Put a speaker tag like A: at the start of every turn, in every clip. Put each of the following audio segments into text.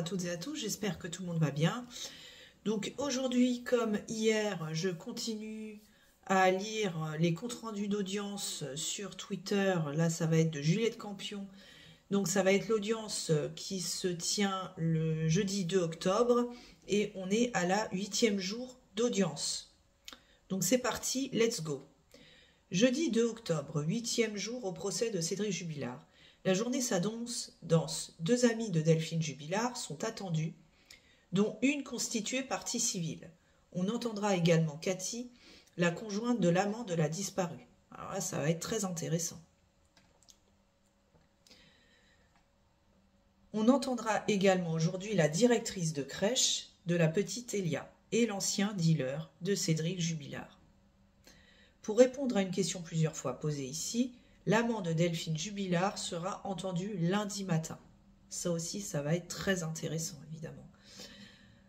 A: toutes et à tous, j'espère que tout le monde va bien. Donc aujourd'hui, comme hier, je continue à lire les comptes rendus d'audience sur Twitter. Là, ça va être de Juliette Campion. Donc ça va être l'audience qui se tient le jeudi 2 octobre et on est à la 8e jour d'audience. Donc c'est parti, let's go. Jeudi 2 octobre, 8e jour au procès de Cédric Jubilard. La journée s'annonce dense. 2 amis de Delphine Jubilard sont attendus, dont une constituée partie civile. On entendra également Cathy, la conjointe de l'amant de la disparue. Alors là, ça va être très intéressant. On entendra également aujourd'hui la directrice de crèche de la petite Elia et l'ancien dealer de Cédric Jubilard. Pour répondre à une question plusieurs fois posée ici, l'amant de Delphine Jubilard sera entendu lundi matin. Ça aussi, ça va être très intéressant, évidemment.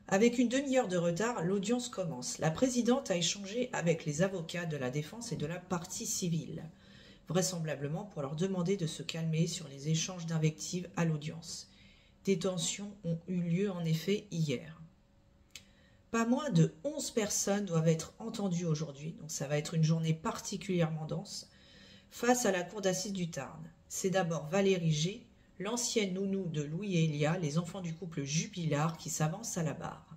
A: Avec une demi-heure de retard, l'audience commence. La présidente a échangé avec les avocats de la défense et de la partie civile, vraisemblablement pour leur demander de se calmer sur les échanges d'invectives à l'audience. Des tensions ont eu lieu en effet hier. Pas moins de 11 personnes doivent être entendues aujourd'hui, donc ça va être une journée particulièrement dense, face à la cour d'assises du Tarn. C'est d'abord Valérie G., l'ancienne nounou de Louis et Elia, les enfants du couple Jubilard, qui s'avance à la barre.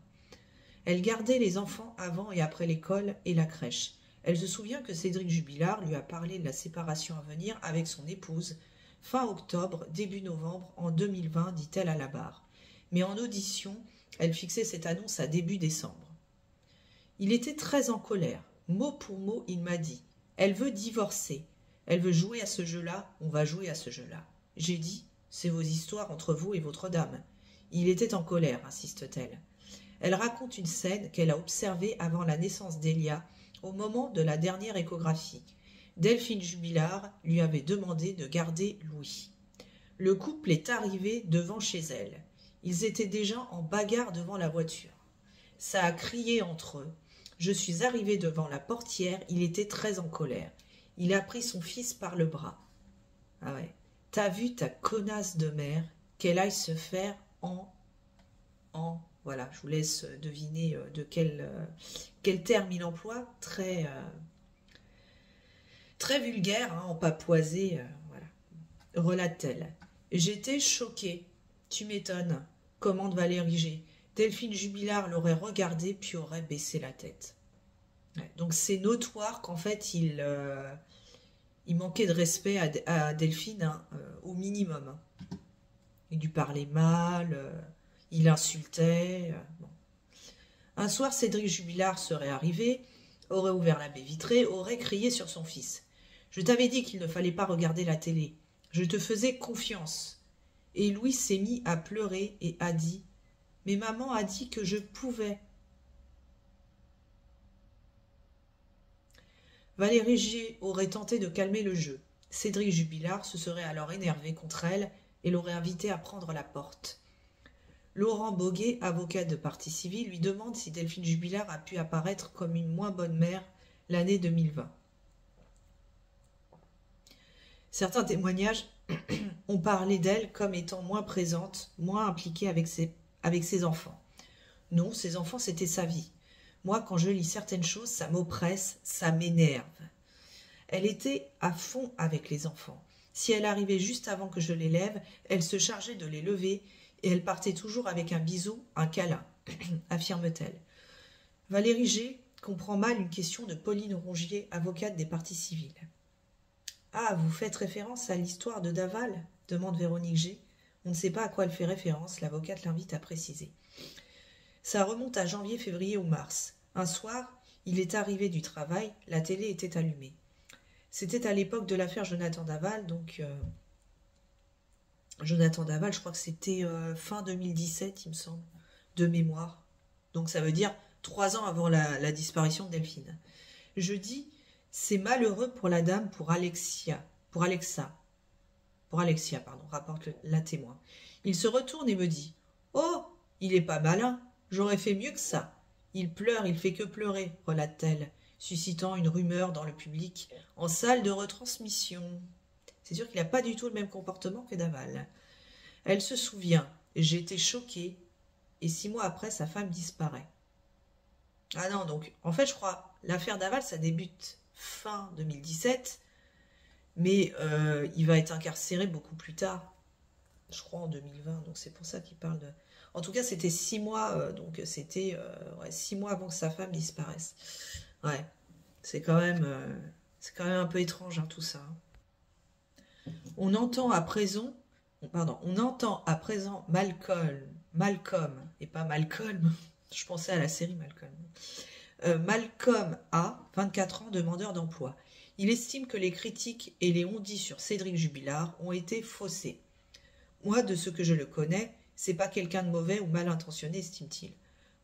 A: Elle gardait les enfants avant et après l'école et la crèche. Elle se souvient que Cédric Jubilard lui a parlé de la séparation à venir avec son épouse, fin octobre, début novembre, en 2020, dit-elle à la barre. Mais en audition, elle fixait cette annonce à début décembre. Il était très en colère. Mot pour mot, il m'a dit « Elle veut divorcer. Elle veut jouer à ce jeu-là, on va jouer à ce jeu-là. » J'ai dit « C'est vos histoires entre vous et votre dame. » Il était en colère, insiste-t-elle. Elle raconte une scène qu'elle a observée avant la naissance d'Elia, au moment de la dernière échographie. Delphine Jubilard lui avait demandé de garder Louis. Le couple est arrivé devant chez elle. Ils étaient déjà en bagarre devant la voiture. Ça a crié entre eux. Je suis arrivée devant la portière, il était très en colère. Il a pris son fils par le bras. Ah ouais. T'as vu ta connasse de mère, qu'elle aille se faire voilà, je vous laisse deviner de quel terme il emploie, très vulgaire, hein, en papouasé, voilà. Relate-t-elle. J'étais choquée. Tu m'étonnes, commande Valérie G. Delphine Jubilard l'aurait regardé puis aurait baissé la tête. Ouais, donc c'est notoire qu'en fait il manquait de respect à Delphine, hein, au minimum. Hein. Il lui parlait mal, il insultait. Bon. Un soir, Cédric Jubilard serait arrivé, aurait ouvert la baie vitrée, aurait crié sur son fils. Je t'avais dit qu'il ne fallait pas regarder la télé. Je te faisais confiance. Et Louis s'est mis à pleurer et a dit « Mais maman a dit que je pouvais. » Valérie G. aurait tenté de calmer le jeu. Cédric Jubilard se serait alors énervé contre elle et l'aurait invité à prendre la porte. Laurent Boguet, avocat de partie civile, lui demande si Delphine Jubilard a pu apparaître comme une moins bonne mère l'année 2020. Certains témoignages ont parlé d'elle comme étant moins présente, moins impliquée avec ses enfants. Non, ses enfants, c'était sa vie. Moi, quand je lis certaines choses, ça m'oppresse, ça m'énerve. Elle était à fond avec les enfants. Si elle arrivait juste avant que je les lève, elle se chargeait de les lever et elle partait toujours avec un bisou, un câlin, affirme-t-elle. Valérie G. comprend mal une question de Pauline Rongier, avocate des parties civiles. « Ah, vous faites référence à l'histoire de Daval ?» demande Véronique G. On ne sait pas à quoi elle fait référence, l'avocate l'invite à préciser. Ça remonte à janvier, février ou mars. Un soir, il est arrivé du travail, la télé était allumée. C'était à l'époque de l'affaire Jonathan Daval, donc Jonathan Daval, je crois que c'était fin 2017, il me semble, de mémoire. Donc ça veut dire 3 ans avant la disparition de Delphine. Je dis, c'est malheureux pour la dame, pour Alexa, rapporte la témoin. Il se retourne et me dit, oh, il est pas malin. J'aurais fait mieux que ça. Il pleure, il fait que pleurer, relate-t-elle, suscitant une rumeur dans le public, en salle de retransmission. C'est sûr qu'il n'a pas du tout le même comportement que Daval. Elle se souvient, j'étais choquée, et 6 mois après, sa femme disparaît. Ah non, donc en fait, je crois, l'affaire Daval, ça débute fin 2017, mais il va être incarcéré beaucoup plus tard, je crois en 2020, donc c'est pour ça qu'il parle de... En tout cas, c'était 6 mois, donc c'était 6 mois avant que sa femme disparaisse. Ouais, c'est quand même un peu étrange, hein, tout ça. On entend à présent, on entend à présent Malcolm, et pas Malcolm, je pensais à la série Malcolm. Malcolm A, 24 ans, demandeur d'emploi. Il estime que les critiques et les on-dit sur Cédric Jubilard ont été faussées. Moi, de ce que je le connais, c'est pas quelqu'un de mauvais ou mal intentionné, estime-t-il.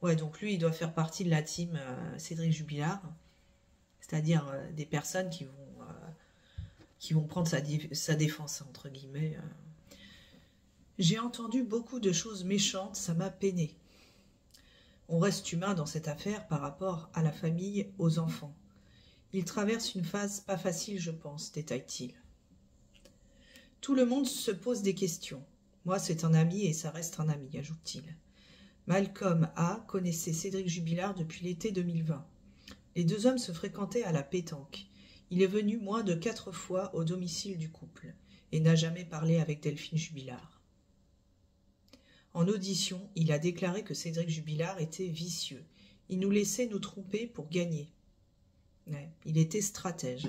A: Ouais, donc lui, il doit faire partie de la team Cédric Jubilard, c'est-à-dire des personnes qui vont prendre sa défense, entre guillemets. J'ai entendu beaucoup de choses méchantes, ça m'a peiné. On reste humain dans cette affaire par rapport à la famille, aux enfants. Il traverse une phase pas facile, je pense, détaille-t-il. Tout le monde se pose des questions. Moi, c'est un ami et ça reste un ami, ajoute-t-il. Malcolm A connaissait Cédric Jubilard depuis l'été 2020. Les deux hommes se fréquentaient à la pétanque. Il est venu moins de 4 fois au domicile du couple et n'a jamais parlé avec Delphine Jubilard. En audition, il a déclaré que Cédric Jubilard était vicieux. Il nous laissait nous tromper pour gagner. Ouais, il était stratège.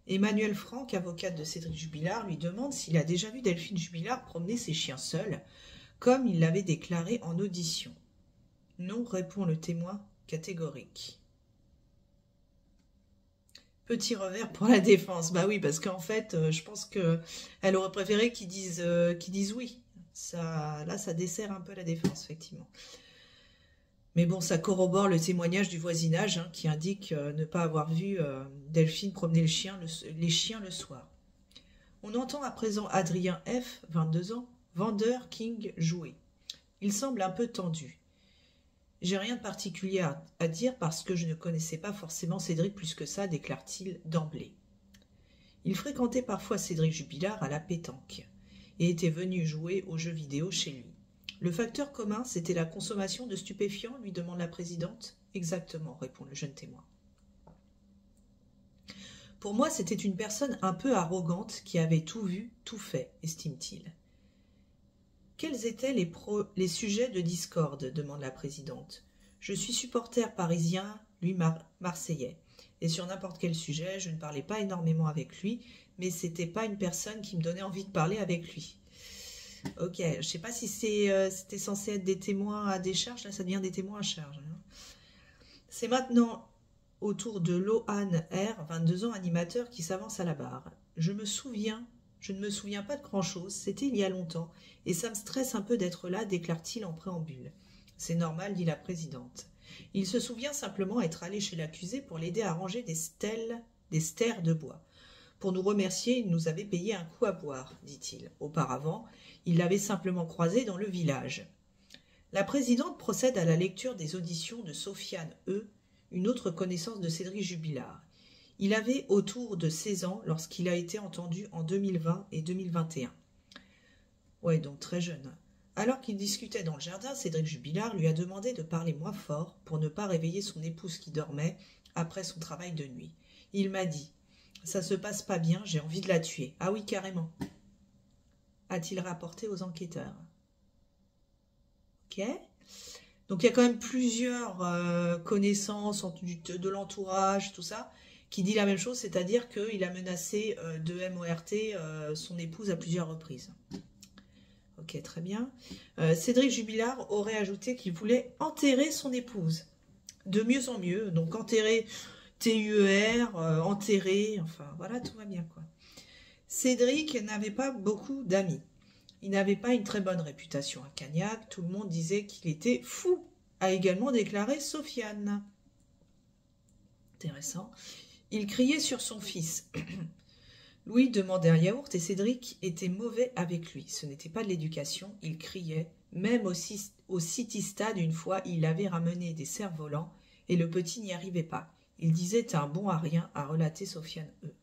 A: Emmanuel Franck, avocate de Cédric Jubilard, lui demande s'il a déjà vu Delphine Jubilard promener ses chiens seuls, comme il l'avait déclaré en audition. Non, répond le témoin catégorique. Petit revers pour la défense. Bah oui, parce qu'en fait, je pense qu'elle aurait préféré qu'ils disent oui. Là, ça dessert un peu la défense, effectivement. Mais bon, ça corrobore le témoignage du voisinage qui indique ne pas avoir vu Delphine promener les chiens le soir. On entend à présent Adrien F., 22 ans, vendeur King jouet. Il semble un peu tendu. J'ai rien de particulier à dire parce que je ne connaissais pas forcément Cédric plus que ça, déclare-t-il d'emblée. Il fréquentait parfois Cédric Jubilard à la pétanque et était venu jouer aux jeux vidéo chez lui. Le facteur commun, c'était la consommation de stupéfiants, lui demande la présidente. Exactement, répond le jeune témoin. Pour moi, c'était une personne un peu arrogante qui avait tout vu, tout fait, estime-t-il. Quels étaient les sujets de discorde, demande la présidente. Je suis supporter parisien, lui marseillais. Et sur n'importe quel sujet, je ne parlais pas énormément avec lui, mais c'était pas une personne qui me donnait envie de parler avec lui. Ok, je ne sais pas si c'était censé être des témoins à décharge, là ça devient des témoins à charge. C'est maintenant au tour de Lohan R, 22 ans, animateur, qui s'avance à la barre. Je ne me souviens pas de grand-chose, c'était il y a longtemps, et ça me stresse un peu d'être là, déclare-t-il en préambule. C'est normal, dit la présidente. Il se souvient simplement être allé chez l'accusé pour l'aider à ranger des stères de bois. Pour nous remercier, il nous avait payé un coup à boire, dit-il. Auparavant, il l'avait simplement croisé dans le village. La présidente procède à la lecture des auditions de Sofiane E., une autre connaissance de Cédric Jubilard. Il avait autour de 16 ans lorsqu'il a été entendu en 2020 et 2021. Ouais, donc très jeune. Alors qu'il discutait dans le jardin, Cédric Jubilard lui a demandé de parler moins fort pour ne pas réveiller son épouse qui dormait après son travail de nuit. Il m'a dit « Ça se passe pas bien, j'ai envie de la tuer. »« Ah oui, carrément. » a-t-il rapporté aux enquêteurs. Ok. Donc il y a quand même plusieurs connaissances de l'entourage, tout ça, qui dit la même chose, c'est-à-dire qu'il a menacé de MORT son épouse à plusieurs reprises. Ok, très bien. Cédric Jubilard aurait ajouté qu'il voulait enterrer son épouse. De mieux en mieux, donc enterrer TUER, enterrer, enfin voilà, tout va bien quoi. Cédric n'avait pas beaucoup d'amis. Il n'avait pas une très bonne réputation à Cagnac. Tout le monde disait qu'il était fou, a également déclaré Sofiane. Intéressant. Il criait sur son fils. Louis demandait un yaourt et Cédric était mauvais avec lui. Ce n'était pas de l'éducation, il criait. Même au City Stade, une fois, il avait ramené des cerfs-volants et le petit n'y arrivait pas. Il disait « T'es un bon à rien », a relaté Sofiane E.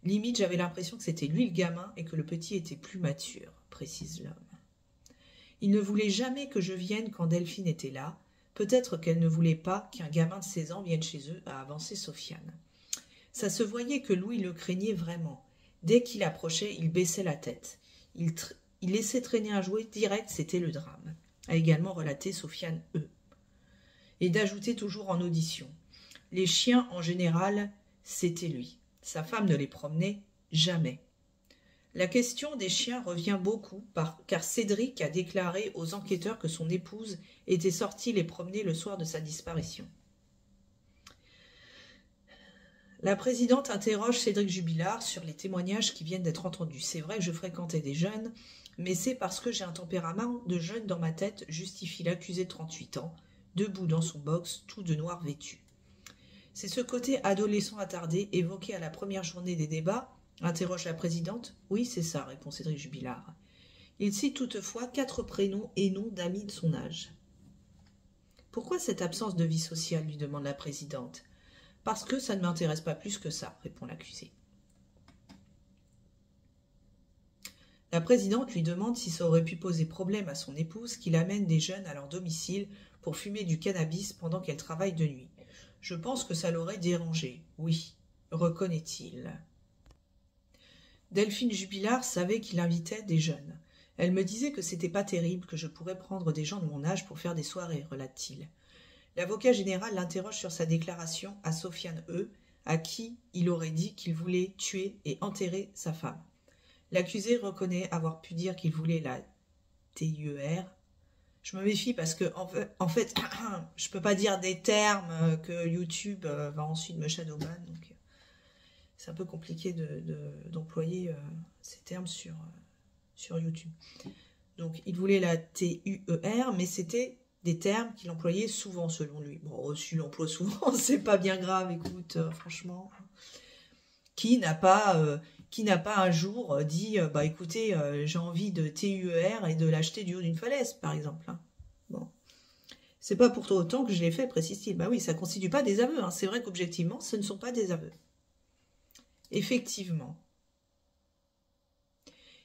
A: Limite, j'avais l'impression que c'était lui le gamin et que le petit était plus mature, précise l'homme. Il ne voulait jamais que je vienne quand Delphine était là. Peut-être qu'elle ne voulait pas qu'un gamin de 16 ans vienne chez eux, a avancé Sofiane. Ça se voyait que Louis le craignait vraiment. Dès qu'il approchait, il baissait la tête. Il laissait traîner un jouet direct, c'était le drame, a également relaté Sofiane E. Et d'ajouter toujours en audition. Les chiens, en général, c'était lui. Sa femme ne les promenait jamais. La question des chiens revient beaucoup car Cédric a déclaré aux enquêteurs que son épouse était sortie les promener le soir de sa disparition. La présidente interroge Cédric Jubilard sur les témoignages qui viennent d'être entendus. C'est vrai que je fréquentais des jeunes, mais c'est parce que j'ai un tempérament de jeune dans ma tête, justifie l'accusé de 38 ans, debout dans son box, tout de noir vêtu. C'est ce côté adolescent attardé évoqué à la première journée des débats, interroge la présidente. Oui, c'est ça, répond Cédric Jubilard. Il cite toutefois 4 prénoms et noms d'amis de son âge. Pourquoi cette absence de vie sociale, lui demande la présidente. Parce que ça ne m'intéresse pas plus que ça, répond l'accusé. La présidente lui demande si ça aurait pu poser problème à son épouse qu'il amène des jeunes à leur domicile pour fumer du cannabis pendant qu'elle travaille de nuit. Je pense que ça l'aurait dérangé, oui, reconnaît-il. Delphine Jubilard savait qu'il invitait des jeunes. Elle me disait que c'était pas terrible, que je pourrais prendre des gens de mon âge pour faire des soirées, relate-t-il. L'avocat général l'interroge sur sa déclaration à Sofiane E., à qui il aurait dit qu'il voulait tuer et enterrer sa femme. L'accusé reconnaît avoir pu dire qu'il voulait la TIER. Je me méfie parce que, en fait, je peux pas dire des termes que YouTube va ensuite me shadowban, donc c'est un peu compliqué d'employer ces termes sur YouTube. Donc, il voulait la TUER, mais c'était des termes qu'il employait souvent, selon lui. Bon, s'il l'emploie souvent, c'est pas bien grave, écoute, franchement. Qui n'a pas un jour dit, bah écoutez, j'ai envie de TUER et de l'acheter du haut d'une falaise, par exemple. Hein. Bon. C'est pas pour autant que je l'ai fait, précise-t-il. Bah oui, ça ne constitue pas des aveux. Hein. C'est vrai qu'objectivement, ce ne sont pas des aveux. Effectivement.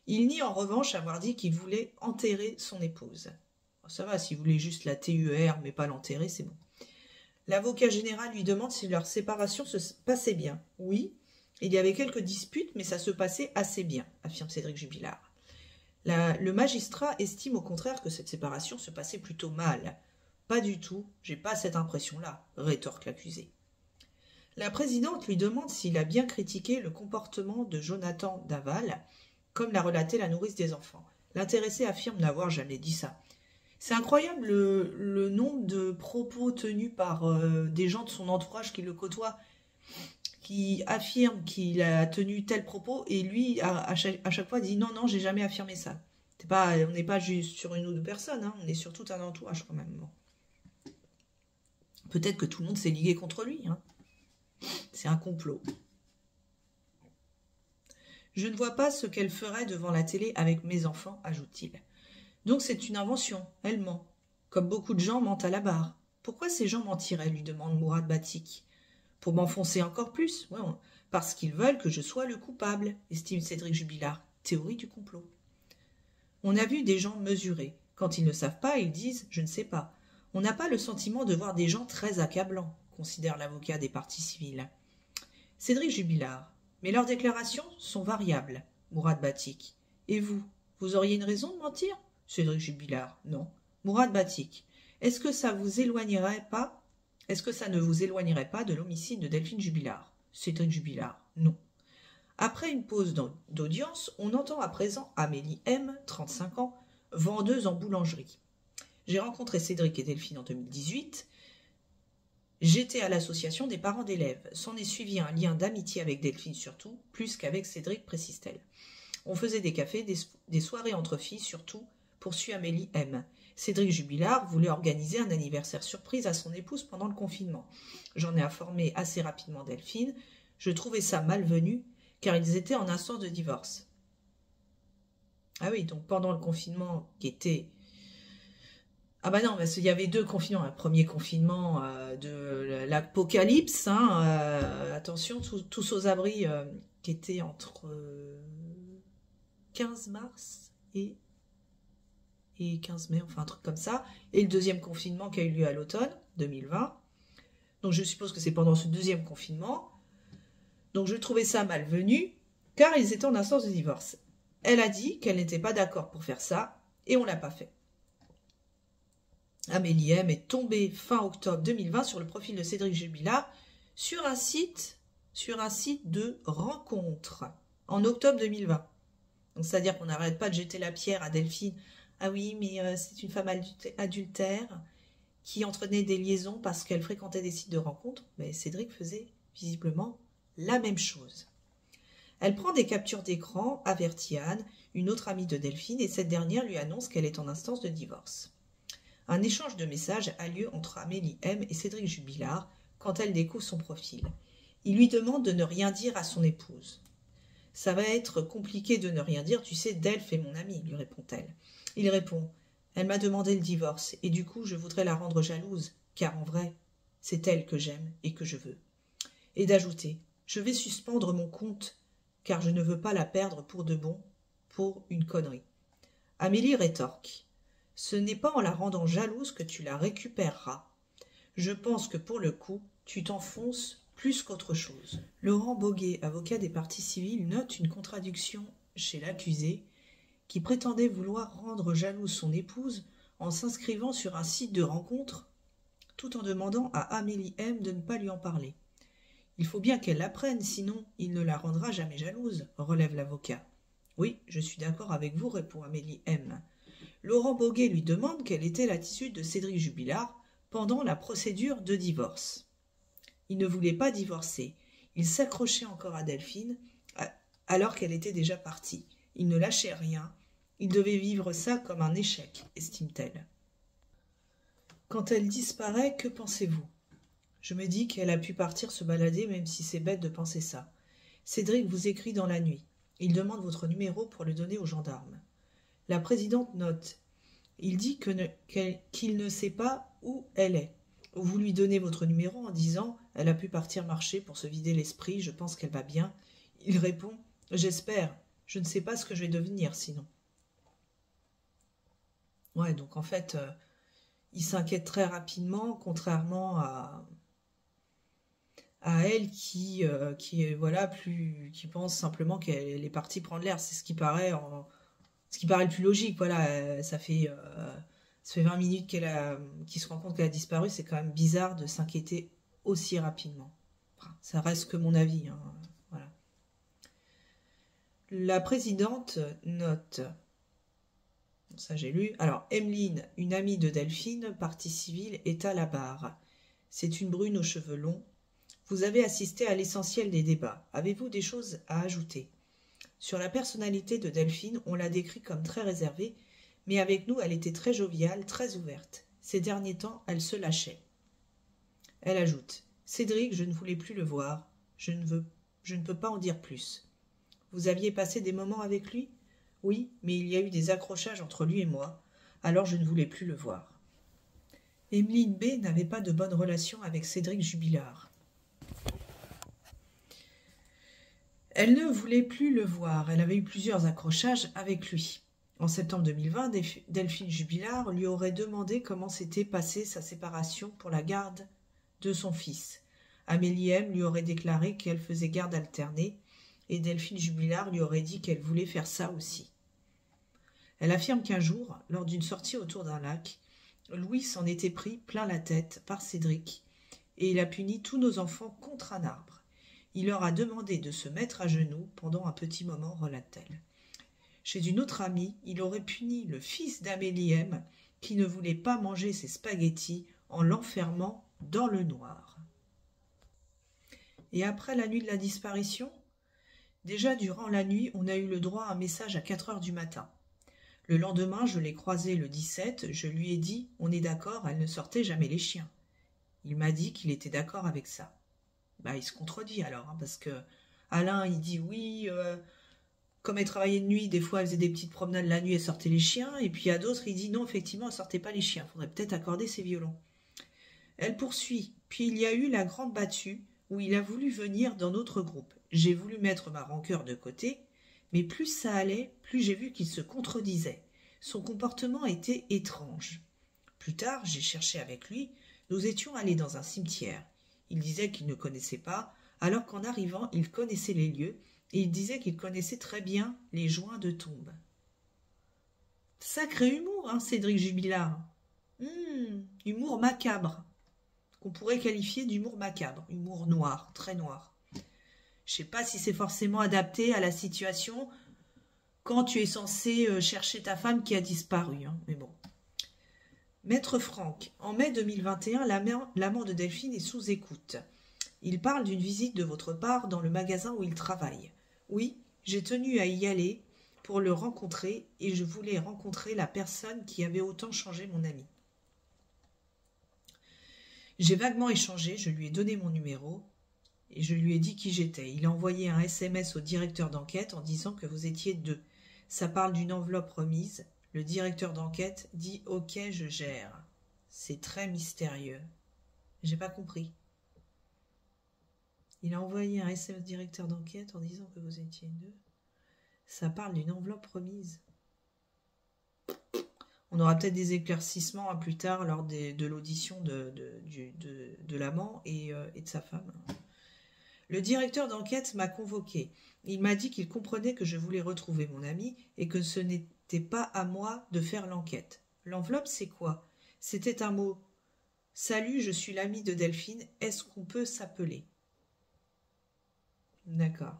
A: Il nie en revanche avoir dit qu'il voulait enterrer son épouse. Ça va, s'il voulait juste la TUR, mais pas l'enterrer, c'est bon. L'avocat général lui demande si leur séparation se passait bien. Oui, il y avait quelques disputes, mais ça se passait assez bien, affirme Cédric Jubilard. Le magistrat estime au contraire que cette séparation se passait plutôt mal. Pas du tout, j'ai pas cette impression-là, rétorque l'accusé. La présidente lui demande s'il a bien critiqué le comportement de Jonathan Daval, comme l'a relaté la nourrice des enfants. L'intéressé affirme n'avoir jamais dit ça. C'est incroyable le nombre de propos tenus par des gens de son entourage qui le côtoient, qui affirment qu'il a tenu tel propos et lui, à chaque fois, dit non, non, j'ai jamais affirmé ça. On n'est pas juste sur une ou deux personnes, hein, on est sur tout un entourage quand même. Bon. Peut-être que tout le monde s'est ligué contre lui. Hein. C'est un complot. Je ne vois pas ce qu'elle ferait devant la télé avec mes enfants, ajoute-t-il. Donc c'est une invention, elle ment. Comme beaucoup de gens mentent à la barre. Pourquoi ces gens mentiraient, lui demande Mourad Batik. Pour m'enfoncer encore plus, ouais, parce qu'ils veulent que je sois le coupable, estime Cédric Jubilard. Théorie du complot. On a vu des gens mesurés. Quand ils ne savent pas, ils disent « je ne sais pas ». On n'a pas le sentiment de voir des gens très accablants, considère l'avocat des parties civiles. Cédric Jubilard. Mais leurs déclarations sont variables, Mourad Batik. Et vous, vous auriez une raison de mentir ? Cédric Jubilard, non. Mourad Batik, est-ce que ça ne vous éloignerait pas de l'homicide de Delphine Jubilard? Cédric Jubilard, non. Après une pause d'audience, on entend à présent Amélie M, 35 ans, vendeuse en boulangerie. J'ai rencontré Cédric et Delphine en 2018. J'étais à l'association des parents d'élèves. S'en est suivi un lien d'amitié avec Delphine surtout, plus qu'avec Cédric, précise-t-elle. On faisait des cafés, des soirées entre filles surtout, poursuit Amélie M. Cédric Jubilard voulait organiser un anniversaire surprise à son épouse pendant le confinement. J'en ai informé assez rapidement Delphine. Je trouvais ça malvenu, car ils étaient en instance de divorce. Ah oui, donc pendant le confinement qui était... Ah bah non, parce qu'il y avait 2 confinements. Un premier confinement de l'apocalypse, hein, attention, tous aux abris qui étaient entre 15 mars et et 15 mai, enfin un truc comme ça, et le deuxième confinement qui a eu lieu à l'automne 2020. Donc je suppose que c'est pendant ce deuxième confinement. Donc je trouvais ça malvenu, car ils étaient en instance de divorce. Elle a dit qu'elle n'était pas d'accord pour faire ça, et on ne l'a pas fait. Amélie M est tombée fin octobre 2020 sur le profil de Cédric Jubilard sur un site de rencontre en octobre 2020. Donc c'est-à-dire qu'on n'arrête pas de jeter la pierre à Delphine. Ah oui, mais c'est une femme adultère qui entretenait des liaisons parce qu'elle fréquentait des sites de rencontre. Mais Cédric faisait visiblement la même chose. Elle prend des captures d'écran, avertit Anne, une autre amie de Delphine, et cette dernière lui annonce qu'elle est en instance de divorce. Un échange de messages a lieu entre Amélie M et Cédric Jubilard quand elle découvre son profil. Il lui demande de ne rien dire à son épouse. « Ça va être compliqué de ne rien dire, tu sais, Delph est mon amie, lui répond-elle. Il répond « Elle m'a demandé le divorce, et du coup je voudrais la rendre jalouse, car en vrai, c'est elle que j'aime et que je veux. » Et d'ajouter « Je vais suspendre mon compte, car je ne veux pas la perdre pour de bon, pour une connerie. » Amélie rétorque « Ce n'est pas en la rendant jalouse que tu la récupéreras. Je pense que pour le coup, tu t'enfonces plus qu'autre chose. » Laurent Boguet, avocat des parties civiles, note une contradiction chez l'accusé qui prétendait vouloir rendre jalouse son épouse en s'inscrivant sur un site de rencontre tout en demandant à Amélie M de ne pas lui en parler. « Il faut bien qu'elle l'apprenne, sinon il ne la rendra jamais jalouse, relève l'avocat. « Oui, je suis d'accord avec vous, répond Amélie M. Laurent Boguet lui demande quelle était l'attitude de Cédric Jubilard pendant la procédure de divorce. Il ne voulait pas divorcer. Il s'accrochait encore à Delphine alors qu'elle était déjà partie. Il ne lâchait rien. Il devait vivre ça comme un échec, estime-t-elle. Quand elle disparaît, que pensez-vous ? Je me dis qu'elle a pu partir se balader, même si c'est bête de penser ça. Cédric vous écrit dans la nuit. Il demande votre numéro pour le donner aux gendarmes. La présidente note. Il dit qu'il ne sait pas où elle est. Vous lui donnez votre numéro en disant « Elle a pu partir marcher pour se vider l'esprit, je pense qu'elle va bien. » Il répond « J'espère, je ne sais pas ce que je vais devenir sinon. » Ouais, donc en fait, il s'inquiète très rapidement, contrairement à elle qui voilà, qui pense simplement qu'elle est partie prendre l'air. C'est ce qui paraît le plus logique. Voilà, ça fait 20 minutes qu'il se rend compte qu'elle a disparu. C'est quand même bizarre de s'inquiéter aussi rapidement. Enfin, ça reste que mon avis. Hein, voilà. La présidente note, ça j'ai lu, alors Emeline, une amie de Delphine, partie civile, est à la barre. C'est une brune aux cheveux longs. Vous avez assisté à l'essentiel des débats. Avez-vous des choses à ajouter ? Sur la personnalité de Delphine, on l'a décrit comme très réservée, mais avec nous, elle était très joviale, très ouverte. Ces derniers temps, elle se lâchait. Elle ajoute « Cédric, je ne voulais plus le voir. Je ne peux pas en dire plus. Vous aviez passé des moments avec lui ? Oui, mais il y a eu des accrochages entre lui et moi, alors je ne voulais plus le voir. » Emeline B n'avait pas de bonne relation avec Cédric Jubilard. Elle ne voulait plus le voir, elle avait eu plusieurs accrochages avec lui. En septembre 2020, Delphine Jubilard lui aurait demandé comment s'était passée sa séparation pour la garde de son fils. Amélie M lui aurait déclaré qu'elle faisait garde alternée et Delphine Jubilard lui aurait dit qu'elle voulait faire ça aussi. Elle affirme qu'un jour, lors d'une sortie autour d'un lac, Louis s'en était pris plein la tête par Cédric et il a puni tous nos enfants contre un arbre. Il leur a demandé de se mettre à genoux pendant un petit moment, relate-t-elle. Chez une autre amie, il aurait puni le fils d'Amélie M qui ne voulait pas manger ses spaghettis en l'enfermant dans le noir. Et après la nuit de la disparition, déjà durant la nuit, on a eu le droit à un message à 4 heures du matin. Le lendemain, je l'ai croisé le 17, je lui ai dit « On est d'accord, elle ne sortait jamais les chiens. » Il m'a dit qu'il était d'accord avec ça. Il se contredit alors, hein, parce que Alain, il dit oui, comme elle travaillait de nuit, des fois elle faisait des petites promenades la nuit, elle sortait les chiens, et puis à d'autres, il dit non, effectivement, elle sortait pas les chiens, il faudrait peut-être accorder ses violons. Elle poursuit, puis il y a eu la grande battue, où il a voulu venir dans notre groupe. J'ai voulu mettre ma rancœur de côté, mais plus ça allait, plus j'ai vu qu'il se contredisait. Son comportement était étrange. Plus tard, j'ai cherché avec lui. Nous étions allés dans un cimetière. Il disait qu'il ne connaissait pas, alors qu'en arrivant, il connaissait les lieux, et il disait qu'il connaissait très bien les joints de tombe. Sacré humour, hein, Cédric Jubilard. Humour macabre, qu'on pourrait qualifier d'humour macabre, humour noir, très noir. Je sais pas si c'est forcément adapté à la situation quand tu es censé chercher ta femme qui a disparu, hein, mais bon. Maître Franck, en mai 2021, l'amant de Delphine est sous écoute. Il parle d'une visite de votre part dans le magasin où il travaille. Oui, j'ai tenu à y aller pour le rencontrer et je voulais rencontrer la personne qui avait autant changé mon ami. J'ai vaguement échangé, je lui ai donné mon numéro et je lui ai dit qui j'étais. Il a envoyé un SMS au directeur d'enquête en disant que vous étiez deux. Ça parle d'une enveloppe remise. Le directeur d'enquête dit « Ok, je gère ». C'est très mystérieux. J'ai pas compris. Il a envoyé un SMS au directeur d'enquête en disant que vous étiez deux. Ça parle d'une enveloppe remise. On aura peut-être des éclaircissements plus tard lors de l'audition de l'amant et de sa femme. Le directeur d'enquête m'a convoqué. Il m'a dit qu'il comprenait que je voulais retrouver mon ami et que ce n'était pas à moi de faire l'enquête. L'enveloppe, c'est quoi? C'était un mot. Salut, je suis l'ami de Delphine. Est-ce qu'on peut s'appeler? D'accord.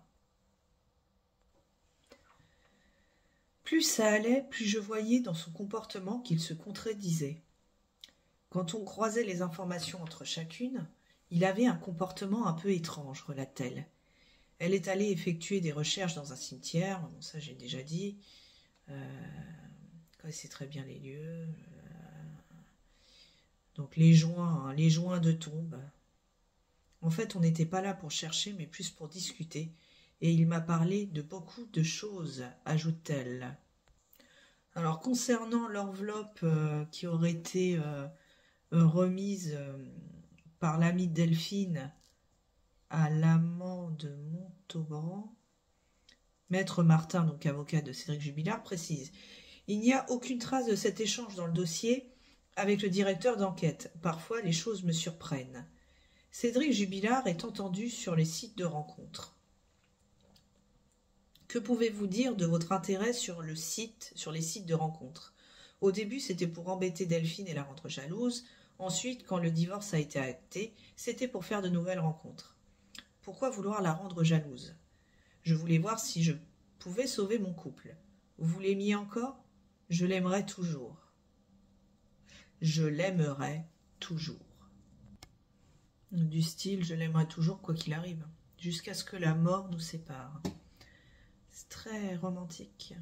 A: Plus ça allait, plus je voyais dans son comportement qu'il se contredisait. Quand on croisait les informations entre chacune, il avait un comportement un peu étrange, relate-t-elle. Elle est allée effectuer des recherches dans un cimetière, bon, ça j'ai déjà dit, connaissait très bien les lieux, donc les joints de tombe. En fait, on n'était pas là pour chercher, mais plus pour discuter, et il m'a parlé de beaucoup de choses, ajoute-t-elle. Alors, concernant l'enveloppe qui aurait été remise par l'ami de Delphine à l'amant de Montauban, Maître Martin, donc avocat de Cédric Jubilard, précise « Il n'y a aucune trace de cet échange dans le dossier avec le directeur d'enquête. Parfois, les choses me surprennent. Cédric Jubilard est entendu sur les sites de rencontres. Que pouvez-vous dire de votre intérêt sur les sites de rencontres? Au début, c'était pour embêter Delphine et la rendre jalouse. Ensuite, quand le divorce a été acté, c'était pour faire de nouvelles rencontres. Pourquoi vouloir la rendre jalouse? Je voulais voir si je pouvais sauver mon couple. Vous l'aimiez encore? Je l'aimerai toujours. Je l'aimerai toujours. Du style, je l'aimerai toujours quoi qu'il arrive, jusqu'à ce que la mort nous sépare. C'est très romantique.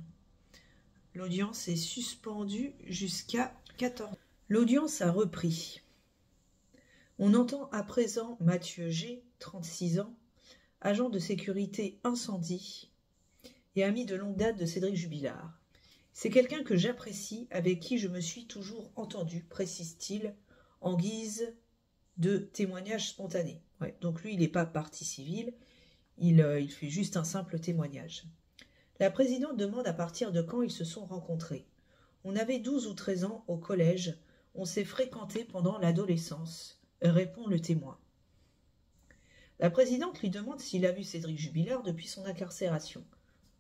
A: L'audience est suspendue jusqu'à 14h. L'audience a repris. On entend à présent Mathieu G, 36 ans, agent de sécurité incendie et ami de longue date de Cédric Jubilard. C'est quelqu'un que j'apprécie, avec qui je me suis toujours entendu, précise-t-il, en guise de témoignage spontané. Ouais, donc lui, il n'est pas partie civile, il fait juste un simple témoignage. La présidente demande à partir de quand ils se sont rencontrés. On avait 12 ou 13 ans au collège, on s'est fréquentés pendant l'adolescence, répond le témoin. La présidente lui demande s'il a vu Cédric Jubilard depuis son incarcération.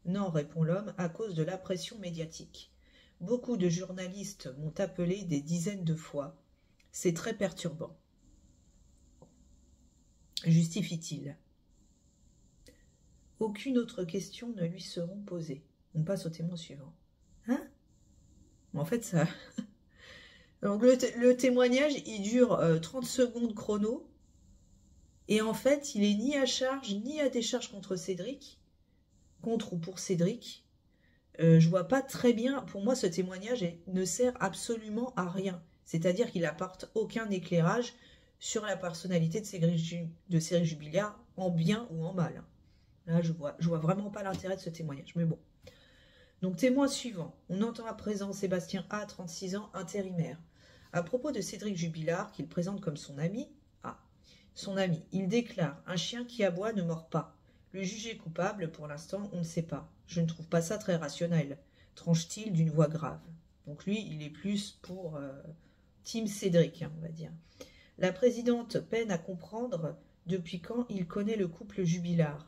A: Non, répond l'homme, à cause de la pression médiatique. Beaucoup de journalistes m'ont appelé des dizaines de fois. C'est très perturbant. Justifie-t-il. Aucune autre question ne lui seront posées. On passe au témoin suivant. Hein? En fait, ça... Donc, le témoignage, il dure 30 secondes chrono. Et en fait, il est ni à charge, ni à décharge contre Cédric. Contre ou pour Cédric. Je vois pas très bien... Pour moi, ce témoignage ne sert absolument à rien. C'est-à-dire qu'il n'apporte aucun éclairage sur la personnalité de Cédric Jubilard, en bien ou en mal. Là, je vois vraiment pas l'intérêt de ce témoignage, mais bon. Donc, témoin suivant. On entend à présent Sébastien A, 36 ans, intérimaire. À propos de Cédric Jubilard, qu'il présente comme son ami, son ami, il déclare « Un chien qui aboie ne mord pas. Le jugé coupable, pour l'instant, on ne sait pas. Je ne trouve pas ça très rationnel. » tranche-t-il d'une voix grave. Donc lui, il est plus pour Team Cédric, hein, on va dire. La présidente peine à comprendre depuis quand il connaît le couple Jubilard.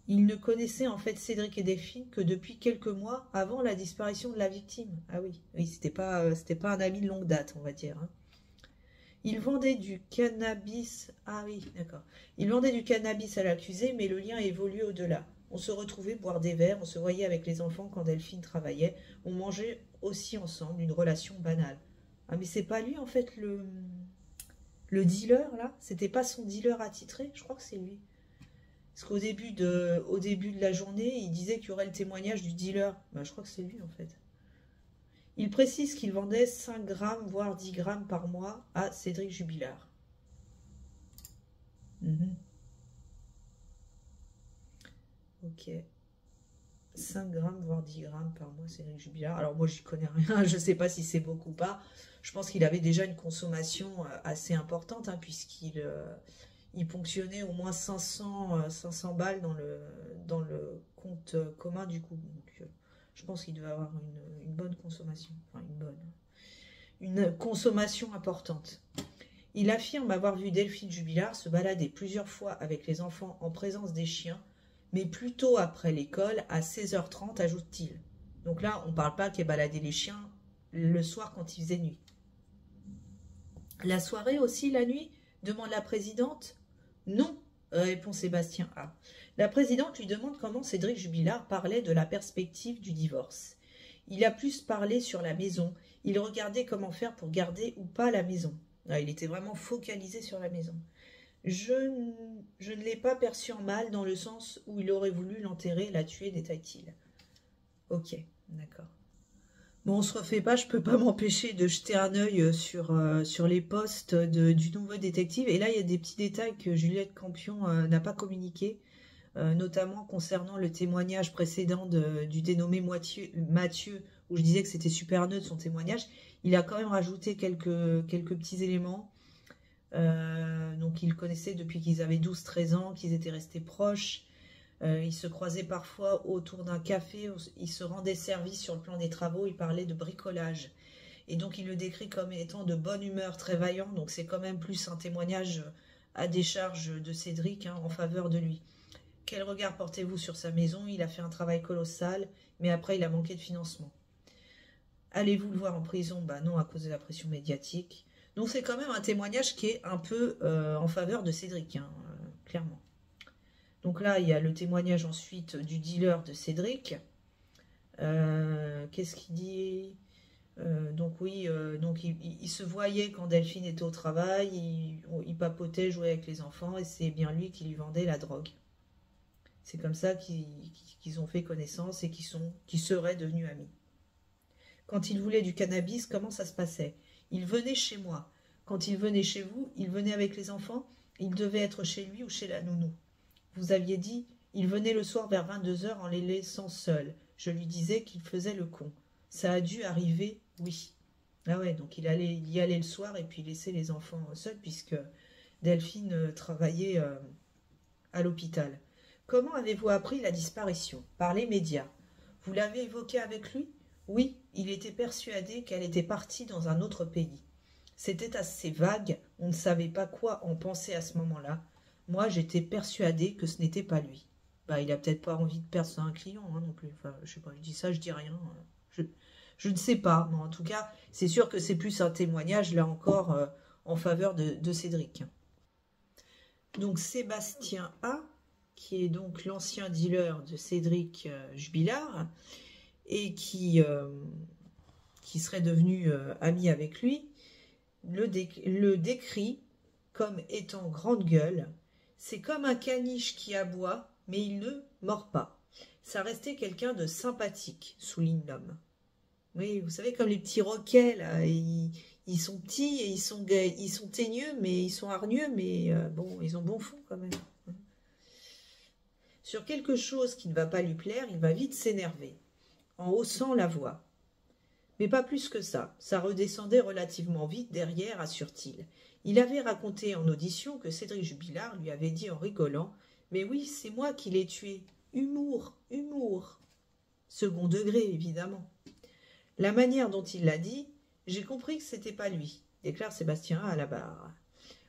A: Il ne connaissait en fait Cédric et Delphine que depuis quelques mois avant la disparition de la victime. Ah oui, oui, c'était pas un ami de longue date, on va dire. Hein. Il vendait du cannabis. Ah oui, d'accord. Il vendait du cannabis à l'accusé, mais le lien évolue au-delà. On se retrouvait boire des verres, on se voyait avec les enfants quand Delphine travaillait, on mangeait aussi ensemble, une relation banale. Ah mais c'est pas lui en fait le dealer là? C'était pas son dealer attitré? Je crois que c'est lui. Parce au début de la journée, il disait qu'il y aurait le témoignage du dealer. Bah, je crois que c'est lui en fait. Il précise qu'il vendait 5 grammes, voire 10 grammes par mois à Cédric Jubilard. Ok. 5 grammes, voire 10 grammes par mois, Cédric Jubilard. Alors moi, j'y connais rien, je ne sais pas si c'est beaucoup ou pas. Je pense qu'il avait déjà une consommation assez importante, hein, puisqu'il il ponctionnait au moins 500 balles dans le compte commun du coup. Donc, je pense qu'il devait avoir une bonne consommation. Enfin, une consommation importante. Il affirme avoir vu Delphine Jubilard se balader plusieurs fois avec les enfants en présence des chiens, mais plutôt après l'école, à 16h30, ajoute-t-il. Donc là, on ne parle pas qu'elle baladait les chiens le soir quand il faisait nuit. La soirée aussi, la nuit, demande la présidente. Non, répond Sébastien A. La présidente lui demande comment Cédric Jubilard parlait de la perspective du divorce. Il a plus parlé sur la maison. Il regardait comment faire pour garder ou pas la maison. Ah, il était vraiment focalisé sur la maison. Je ne l'ai pas perçu en mal dans le sens où il aurait voulu l'enterrer, la tuer, détaille-t-il. Ok, d'accord. Bon, on se refait pas, je peux pas m'empêcher de jeter un œil sur les posts du nouveau détective. Et là, il y a des petits détails que Juliette Campion n'a pas communiqués, notamment concernant le témoignage précédent du dénommé Mathieu, où je disais que c'était super neutre son témoignage. Il a quand même rajouté quelques petits éléments. Donc, ils connaissaient depuis qu'ils avaient 12-13 ans, qu'ils étaient restés proches. Ils se croisaient parfois autour d'un café, ils se rendaient service sur le plan des travaux, ils parlaient de bricolage. Et donc il le décrit comme étant de bonne humeur, très vaillant, donc c'est quand même plus un témoignage à décharge de Cédric, hein, en faveur de lui. Quel regard portez-vous sur sa maison? Il a fait un travail colossal, mais après il a manqué de financement. Allez-vous le voir en prison? Bah non, à cause de la pression médiatique. Donc c'est quand même un témoignage qui est un peu en faveur de Cédric, hein, clairement. Donc là, il y a le témoignage ensuite du dealer de Cédric. Qu'est-ce qu'il dit? Donc oui, donc il se voyait quand Delphine était au travail, il papotait, jouait avec les enfants, et c'est bien lui qui lui vendait la drogue. C'est comme ça qu'ils ont fait connaissance et qu'ils seraient devenus amis. Quand il voulait du cannabis, comment ça se passait? Il venait chez moi. Quand il venait chez vous, il venait avec les enfants, il devait être chez lui ou chez la nounou. Vous aviez dit, il venait le soir vers 22h en les laissant seuls. Je lui disais qu'il faisait le con. Ça a dû arriver, oui. Ah ouais, donc il y allait le soir et puis laisser les enfants seuls puisque Delphine travaillait à l'hôpital. Comment avez-vous appris la disparition? Par les médias. Vous l'avez évoqué avec lui? Oui, il était persuadé qu'elle était partie dans un autre pays. C'était assez vague, on ne savait pas quoi en penser à ce moment-là. Moi, j'étais persuadée que ce n'était pas lui. Bah, il a peut-être pas envie de perdre un client, hein, non plus. Enfin, je sais pas, je dis ça, je dis rien. Je ne sais pas, mais en tout cas, c'est sûr que c'est plus un témoignage, là encore, en faveur de Cédric. Donc, Sébastien A, qui est donc l'ancien dealer de Cédric Jubilard, et qui serait devenu ami avec lui, le décrit comme étant grande gueule. C'est comme un caniche qui aboie, mais il ne mord pas. Ça restait quelqu'un de sympathique, souligne l'homme. Oui, vous savez, comme les petits roquets, là, ils sont petits et ils sont teigneux, mais ils sont hargneux, mais bon, ils ont bon fond quand même. Sur quelque chose qui ne va pas lui plaire, il va vite s'énerver, en haussant la voix. Mais pas plus que ça redescendait relativement vite derrière, assure-t-il. Il avait raconté en audition que Cédric Jubilard lui avait dit en rigolant « Mais oui, c'est moi qui l'ai tué. Humour, humour !» Second degré, évidemment. La manière dont il l'a dit, j'ai compris que c'était pas lui, déclare Sébastien A à la barre.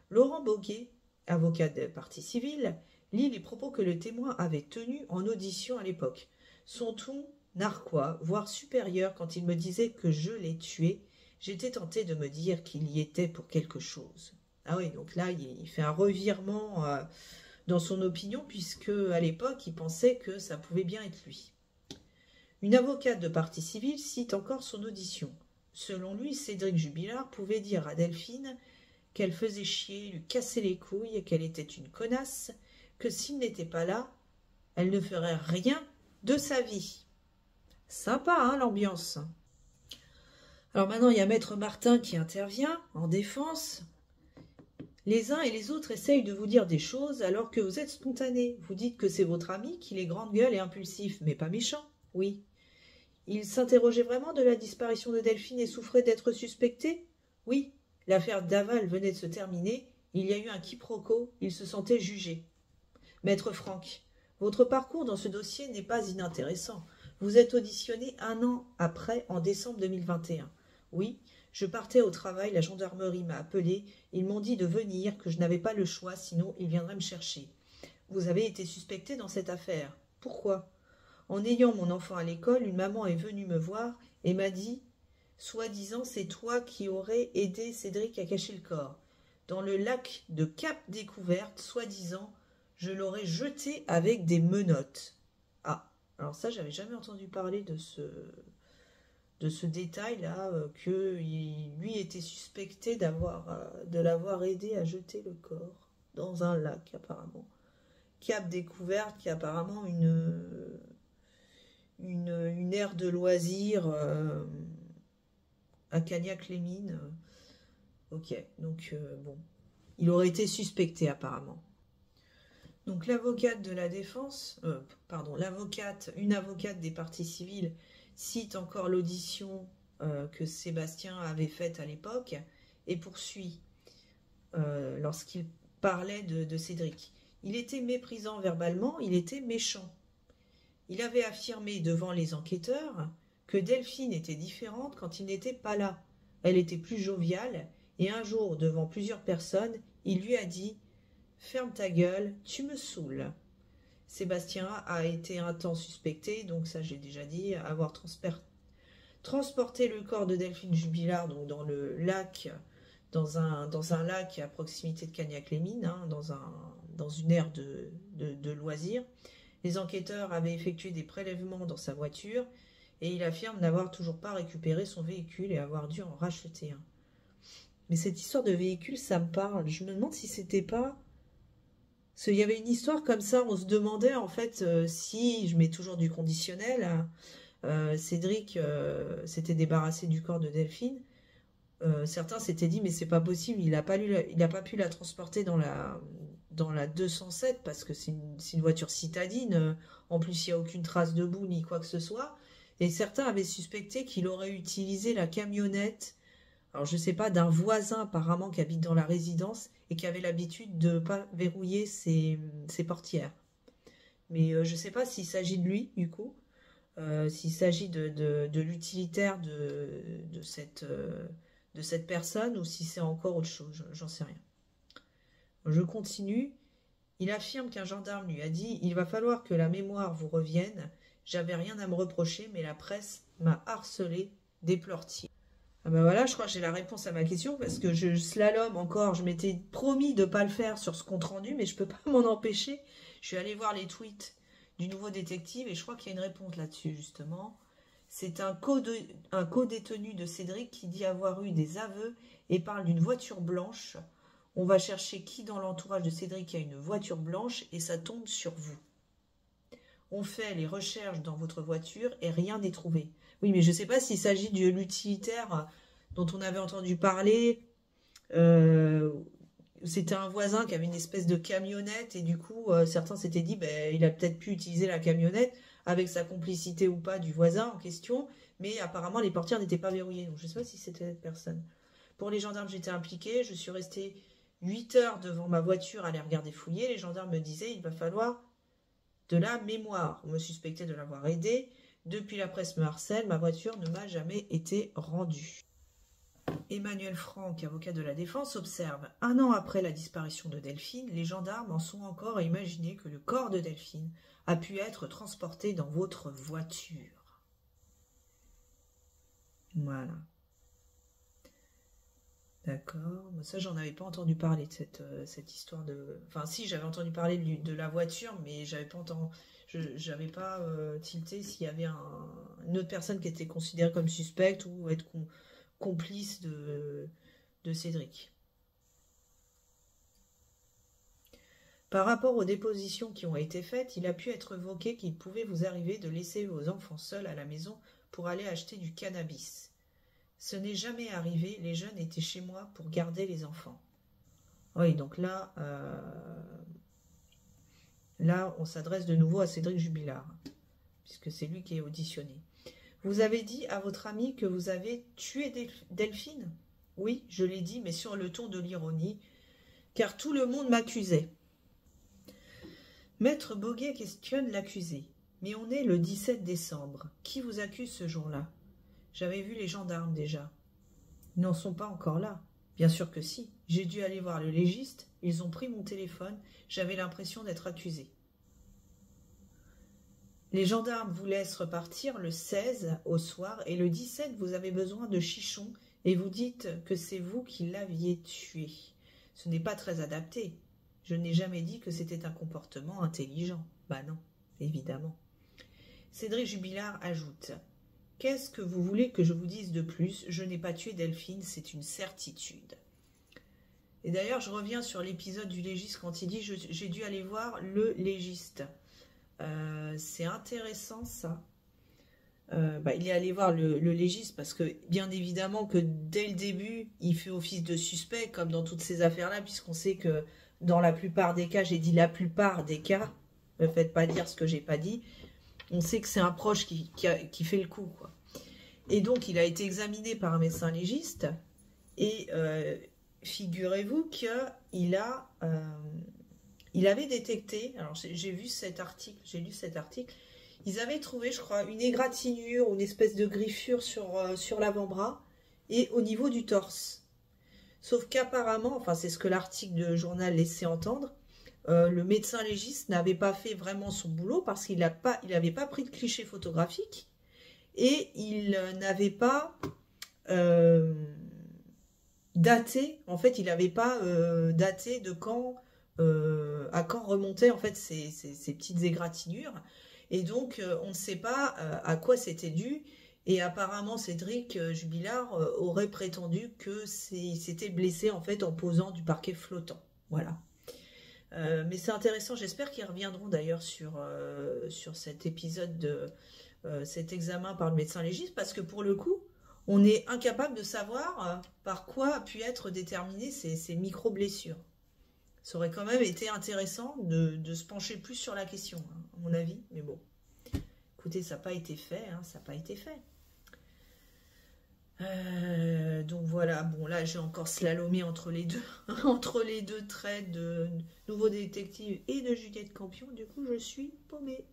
A: Laurent Boguet, avocat de partie civile, lit les propos que le témoin avait tenus en audition à l'époque. Son ton narquois, voire supérieur, quand il me disait que je l'ai tué, j'étais tenté de me dire qu'il y était pour quelque chose. Ah oui, donc là, il fait un revirement dans son opinion, puisque à l'époque, il pensait que ça pouvait bien être lui. Une avocate de partie civile cite encore son audition. Selon lui, Cédric Jubilard pouvait dire à Delphine qu'elle faisait chier, lui casser les couilles, qu'elle était une connasse, que s'il n'était pas là, elle ne ferait rien de sa vie. Sympa, hein, l'ambiance. Alors maintenant, il y a Maître Martin qui intervient en défense. Les uns et les autres essayent de vous dire des choses alors que vous êtes spontané. Vous dites que c'est votre ami, qu'il est grande gueule et impulsif, mais pas méchant, oui. Il s'interrogeait vraiment de la disparition de Delphine et souffrait d'être suspecté? Oui. L'affaire Daval venait de se terminer, il y a eu un quiproquo, il se sentait jugé. Maître Franck, votre parcours dans ce dossier n'est pas inintéressant. Vous êtes auditionné 1 an après, en décembre 2021. Oui, je partais au travail, la gendarmerie m'a appelé, ils m'ont dit de venir, que je n'avais pas le choix, sinon ils viendraient me chercher. Vous avez été suspecté dans cette affaire. Pourquoi? En ayant mon enfant à l'école, une maman est venue me voir et m'a dit « Soi-disant, c'est toi qui aurais aidé Cédric à cacher le corps. Dans le lac de Cap-Découverte, soi-disant, je l'aurais jeté avec des menottes. » Ah, alors ça, j'avais jamais entendu parler de ce détail-là, que lui était suspecté de l'avoir aidé à jeter le corps dans un lac, apparemment. Cap-Découverte, qui est apparemment une aire de loisirs à Cagnac-les-Mines. Ok, donc bon, il aurait été suspecté apparemment. Donc l'avocate de la défense, une avocate des parties civiles cite encore l'audition que Sébastien avait faite à l'époque et poursuit lorsqu'il parlait de Cédric. Il était méprisant verbalement, il était méchant. Il avait affirmé devant les enquêteurs que Delphine était différente quand il n'était pas là. Elle était plus joviale, et un jour, devant plusieurs personnes, il lui a dit « Ferme ta gueule, tu me saoules ». Sébastien a été un temps suspecté, donc ça j'ai déjà dit, avoir transporté le corps de Delphine Jubilard donc dans le lac, dans un lac à proximité de Cagnac-les-Mines, hein, dans une aire de loisirs. Les enquêteurs avaient effectué des prélèvements dans sa voiture et il affirme n'avoir toujours pas récupéré son véhicule et avoir dû en racheter un. Mais cette histoire de véhicule, ça me parle. Je me demande si c'était pas... Parce qu'il y avait une histoire comme ça, on se demandait en fait si, je mets toujours du conditionnel, Cédric s'était débarrassé du corps de Delphine. Certains s'étaient dit mais c'est pas possible, il n'a pas pu la transporter dans la 207 parce que c'est une voiture citadine, en plus il n'y a aucune trace de boue ni quoi que ce soit, et certains avaient suspecté qu'il aurait utilisé la camionnette, alors je sais pas, d'un voisin apparemment qui habite dans la résidence et qui avait l'habitude de ne pas verrouiller ses portières. Mais je sais pas s'il s'agit de lui du coup, s'il s'agit de l'utilitaire de cette personne ou si c'est encore autre chose, j'en sais rien. Je continue. Il affirme qu'un gendarme lui a dit « Il va falloir que la mémoire vous revienne. J'avais rien à me reprocher, mais la presse m'a harcelé, déplore-t-il. » Ah ben voilà, je crois que j'ai la réponse à ma question, parce que je slalom encore. Je m'étais promis de ne pas le faire sur ce compte-rendu, mais je ne peux pas m'en empêcher. Je suis allée voir les tweets du nouveau détective, et je crois qu'il y a une réponse là-dessus, justement. C'est un co-détenu de Cédric qui dit avoir eu des aveux et parle d'une voiture blanche. On va chercher qui dans l'entourage de Cédric a une voiture blanche et ça tombe sur vous. On fait les recherches dans votre voiture et rien n'est trouvé. Oui, mais je ne sais pas s'il s'agit de l'utilitaire dont on avait entendu parler. C'était un voisin qui avait une espèce de camionnette et du coup, certains s'étaient dit il a peut-être pu utiliser la camionnette avec sa complicité ou pas du voisin en question, mais apparemment les portières n'étaient pas verrouillées. Donc je ne sais pas si c'était cette personne. Pour les gendarmes, j'étais impliquée. Je suis restée 8 heures devant ma voiture à les regarder fouiller. Les gendarmes me disaient il va falloir de la mémoire. On me suspectait de l'avoir aidé, Depuis la presse me harcèle, ma voiture ne m'a jamais été rendue. Emmanuel Franck, avocat de la défense, observe « 1 an après la disparition de Delphine, les gendarmes en sont encore à imaginer que le corps de Delphine a pu être transporté dans votre voiture. » Voilà. D'accord. Ça, j'en avais pas entendu parler de cette histoire de... Enfin, si, j'avais entendu parler de la voiture, mais j'avais pas tilté s'il y avait une autre personne qui était considérée comme suspecte ou être complice de Cédric. Par rapport aux dépositions qui ont été faites, il a pu être évoqué qu'il pouvait vous arriver de laisser vos enfants seuls à la maison pour aller acheter du cannabis. Ce n'est jamais arrivé, les jeunes étaient chez moi pour garder les enfants. Oui, donc là, on s'adresse de nouveau à Cédric Jubilard, puisque c'est lui qui est auditionné. Vous avez dit à votre ami que vous avez tué Delphine? Oui, je l'ai dit, mais sur le ton de l'ironie, car tout le monde m'accusait. Maître Boguet questionne l'accusé. Mais on est le 17 décembre. Qui vous accuse ce jour-là? J'avais vu les gendarmes déjà. Ils n'en sont pas encore là. Bien sûr que si. J'ai dû aller voir le légiste. Ils ont pris mon téléphone. J'avais l'impression d'être accusé. Les gendarmes vous laissent repartir le 16 au soir et le 17, vous avez besoin de Chichon et vous dites que c'est vous qui l'aviez tué. Ce n'est pas très adapté. Je n'ai jamais dit que c'était un comportement intelligent. Bah non, évidemment. Cédric Jubilard ajoute « Qu'est-ce que vous voulez que je vous dise de plus? Je n'ai pas tué Delphine, c'est une certitude. » Et d'ailleurs, je reviens sur l'épisode du légiste quand il dit « J'ai dû aller voir le légiste ». C'est intéressant ça. Il est allé voir le légiste parce que bien évidemment que dès le début il fait office de suspect comme dans toutes ces affaires là, puisqu'on sait que dans la plupart des cas, j'ai dit la plupart des cas, ne faites pas dire ce que j'ai pas dit, on sait que c'est un proche qui fait le coup quoi. Et donc il a été examiné par un médecin légiste et figurez-vous qu'il a il avait détecté, alors j'ai lu cet article, ils avaient trouvé, je crois, une égratignure ou une espèce de griffure sur l'avant-bras et au niveau du torse. Sauf qu'apparemment, enfin c'est ce que l'article de journal laissait entendre, le médecin légiste n'avait pas fait vraiment son boulot parce qu'il n'avait pas pris de cliché photographique et il n'avait pas daté, en fait il n'avait pas daté de quand... à quand remontaient en fait ces petites égratignures et donc on ne sait pas à quoi c'était dû et apparemment Cédric Jubilard aurait prétendu que s'était blessé en fait en posant du parquet flottant, voilà. Mais c'est intéressant, j'espère qu'ils reviendront d'ailleurs sur cet épisode de cet examen par le médecin légiste parce que pour le coup on est incapable de savoir par quoi a pu être déterminées ces micro-blessures. Ça aurait quand même été intéressant de se pencher plus sur la question, hein, à mon avis. Mais bon, écoutez, ça n'a pas été fait, hein, ça n'a pas été fait. Donc voilà, bon là j'ai encore slalomé entre les deux, entre les deux traits de Nouveau Détective et de Juliette Campion. Du coup, je suis paumée.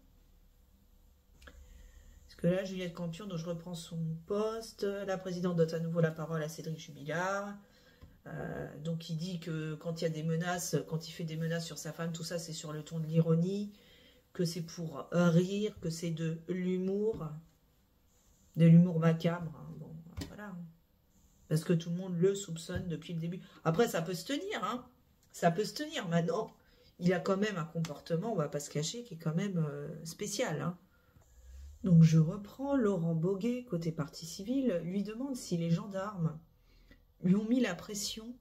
A: Parce que là, Juliette Campion, dont je reprends son poste, la présidente donne à nouveau la parole à Cédric Jubilard. Donc il dit que quand il y a des menaces, quand il fait des menaces sur sa femme, tout ça c'est sur le ton de l'ironie, que c'est pour rire, que c'est de l'humour macabre, hein. Bon, voilà, parce que tout le monde le soupçonne depuis le début. Après ça peut se tenir, hein, ça peut se tenir. Maintenant, il a quand même un comportement, on va pas se cacher, qui est quand même spécial, hein. Donc je reprends. Laurent Boguet, côté partie civile, lui demande si les gendarmes lui ont mis la pression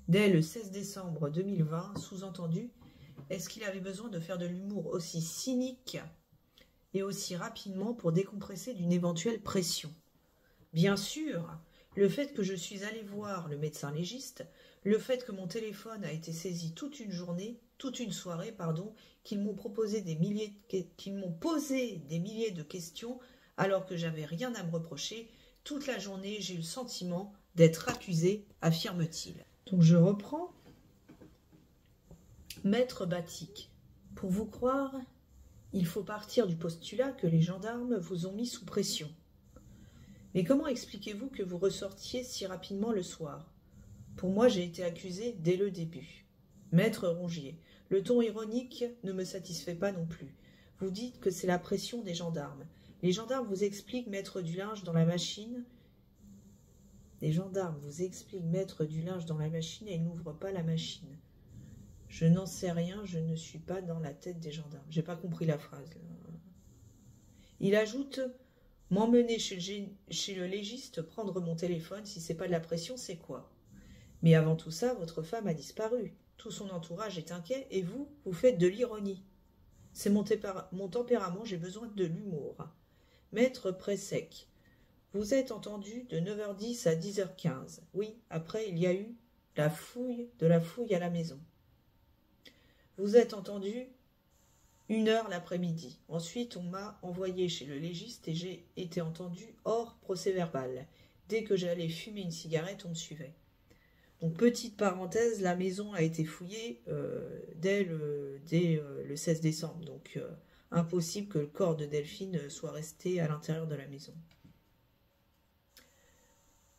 A: dès le 16 décembre 2020, sous-entendu, est-ce qu'il avait besoin de faire de l'humour aussi cynique et aussi rapidement pour décompresser d'une éventuelle pression? Bien sûr, le fait que je suis allée voir le médecin légiste, le fait que mon téléphone a été saisi toute une soirée, qu'ils m'ont posé des milliers de questions alors que j'avais rien à me reprocher, toute la journée j'ai eu le sentiment d'être accusé, affirme-t-il. Donc je reprends. Maître Batik, pour vous croire, Il faut partir du postulat que les gendarmes vous ont mis sous pression. Mais comment expliquez-vous que vous ressortiez si rapidement le soir? Pour moi, j'ai été accusé dès le début. Maître Rongier, le ton ironique ne me satisfait pas non plus. Vous dites que c'est la pression des gendarmes. Les gendarmes vous expliquent mettre du linge dans la machine. Les gendarmes vous expliquent mettre du linge dans la machine et ils n'ouvrent pas la machine. Je n'en sais rien, je ne suis pas dans la tête des gendarmes. J'ai pas compris la phrase. Là. Il ajoute « M'emmener chez le légiste, prendre mon téléphone, si c'est pas de la pression, c'est quoi ?» Mais avant tout ça, votre femme a disparu. Tout son entourage est inquiet et vous, vous faites de l'ironie. C'est mon tempérament, j'ai besoin de l'humour. Maître Pressec, vous êtes entendu de 9h10 à 10h15. Oui, après il y a eu de la fouille à la maison. Vous êtes entendu 1h l'après-midi. Ensuite, on m'a envoyé chez le légiste et j'ai été entendu hors procès-verbal. Dès que j'allais fumer une cigarette, on me suivait. Donc, petite parenthèse, la maison a été fouillée dès le 16 décembre. Donc, impossible que le corps de Delphine soit resté à l'intérieur de la maison.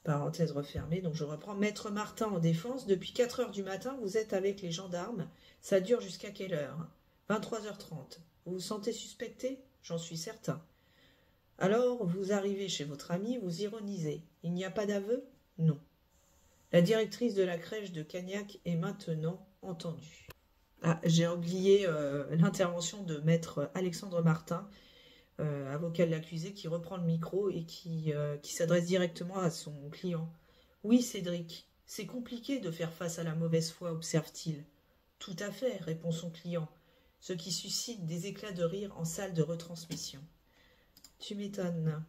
A: Parenthèse refermée, donc je reprends. Maître Martin en défense, depuis 4h du matin, vous êtes avec les gendarmes. Ça dure jusqu'à quelle heure? 23h30. Vous vous sentez suspecté? J'en suis certain. Alors, vous arrivez chez votre ami, vous ironisez. Il n'y a pas d'aveu? Non. La directrice de la crèche de Cagnac est maintenant entendue. Ah, j'ai oublié l'intervention de maître Alexandre Martin, avocat de l'accusé, qui reprend le micro et qui s'adresse directement à son client. « Oui, Cédric, c'est compliqué de faire face à la mauvaise foi, observe-t-il. »« Tout à fait, répond son client, ce qui suscite des éclats de rire en salle de retransmission. »« Tu m'étonnes. »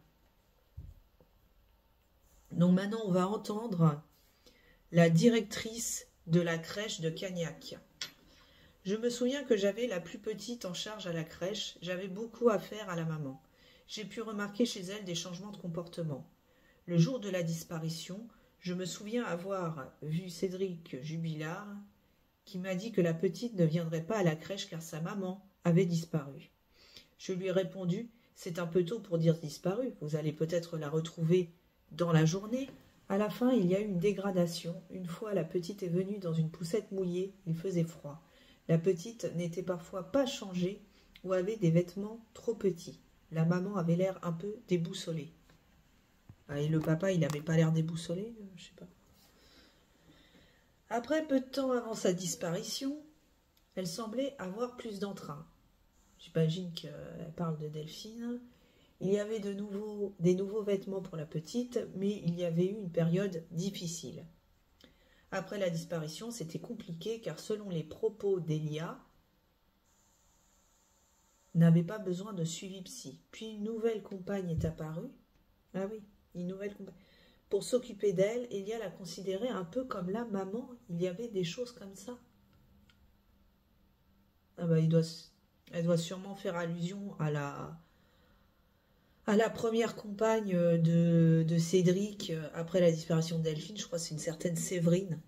A: Donc maintenant, on va entendre la directrice de la crèche de Cagnac. Je me souviens que j'avais la plus petite en charge à la crèche, j'avais beaucoup à faire à la maman. J'ai pu remarquer chez elle des changements de comportement. Le jour de la disparition, je me souviens avoir vu Cédric Jubilard qui m'a dit que la petite ne viendrait pas à la crèche car sa maman avait disparu. Je lui ai répondu « C'est un peu tôt pour dire disparu, vous allez peut-être la retrouver dans la journée. » À la fin, il y a eu une dégradation. Une fois, la petite est venue dans une poussette mouillée, il faisait froid. La petite n'était parfois pas changée ou avait des vêtements trop petits. La maman avait l'air un peu déboussolée. Ah, et le papa, il n'avait pas l'air déboussolé, je sais pas. Après, peu de temps avant sa disparition, elle semblait avoir plus d'entrain. J'imagine qu'elle parle de Delphine. Il y avait des nouveaux vêtements pour la petite, mais il y avait eu une période difficile. Après la disparition, c'était compliqué car selon les propos d'Elia, n'avait pas besoin de suivi psy. Puis une nouvelle compagne est apparue. Ah oui, une nouvelle compagne. Pour s'occuper d'elle, Elia la considérait un peu comme la maman. Il y avait des choses comme ça. Ah bah, elle doit sûrement faire allusion à la première compagne de Cédric après la disparition de Delphine. Je crois que c'est une certaine Séverine.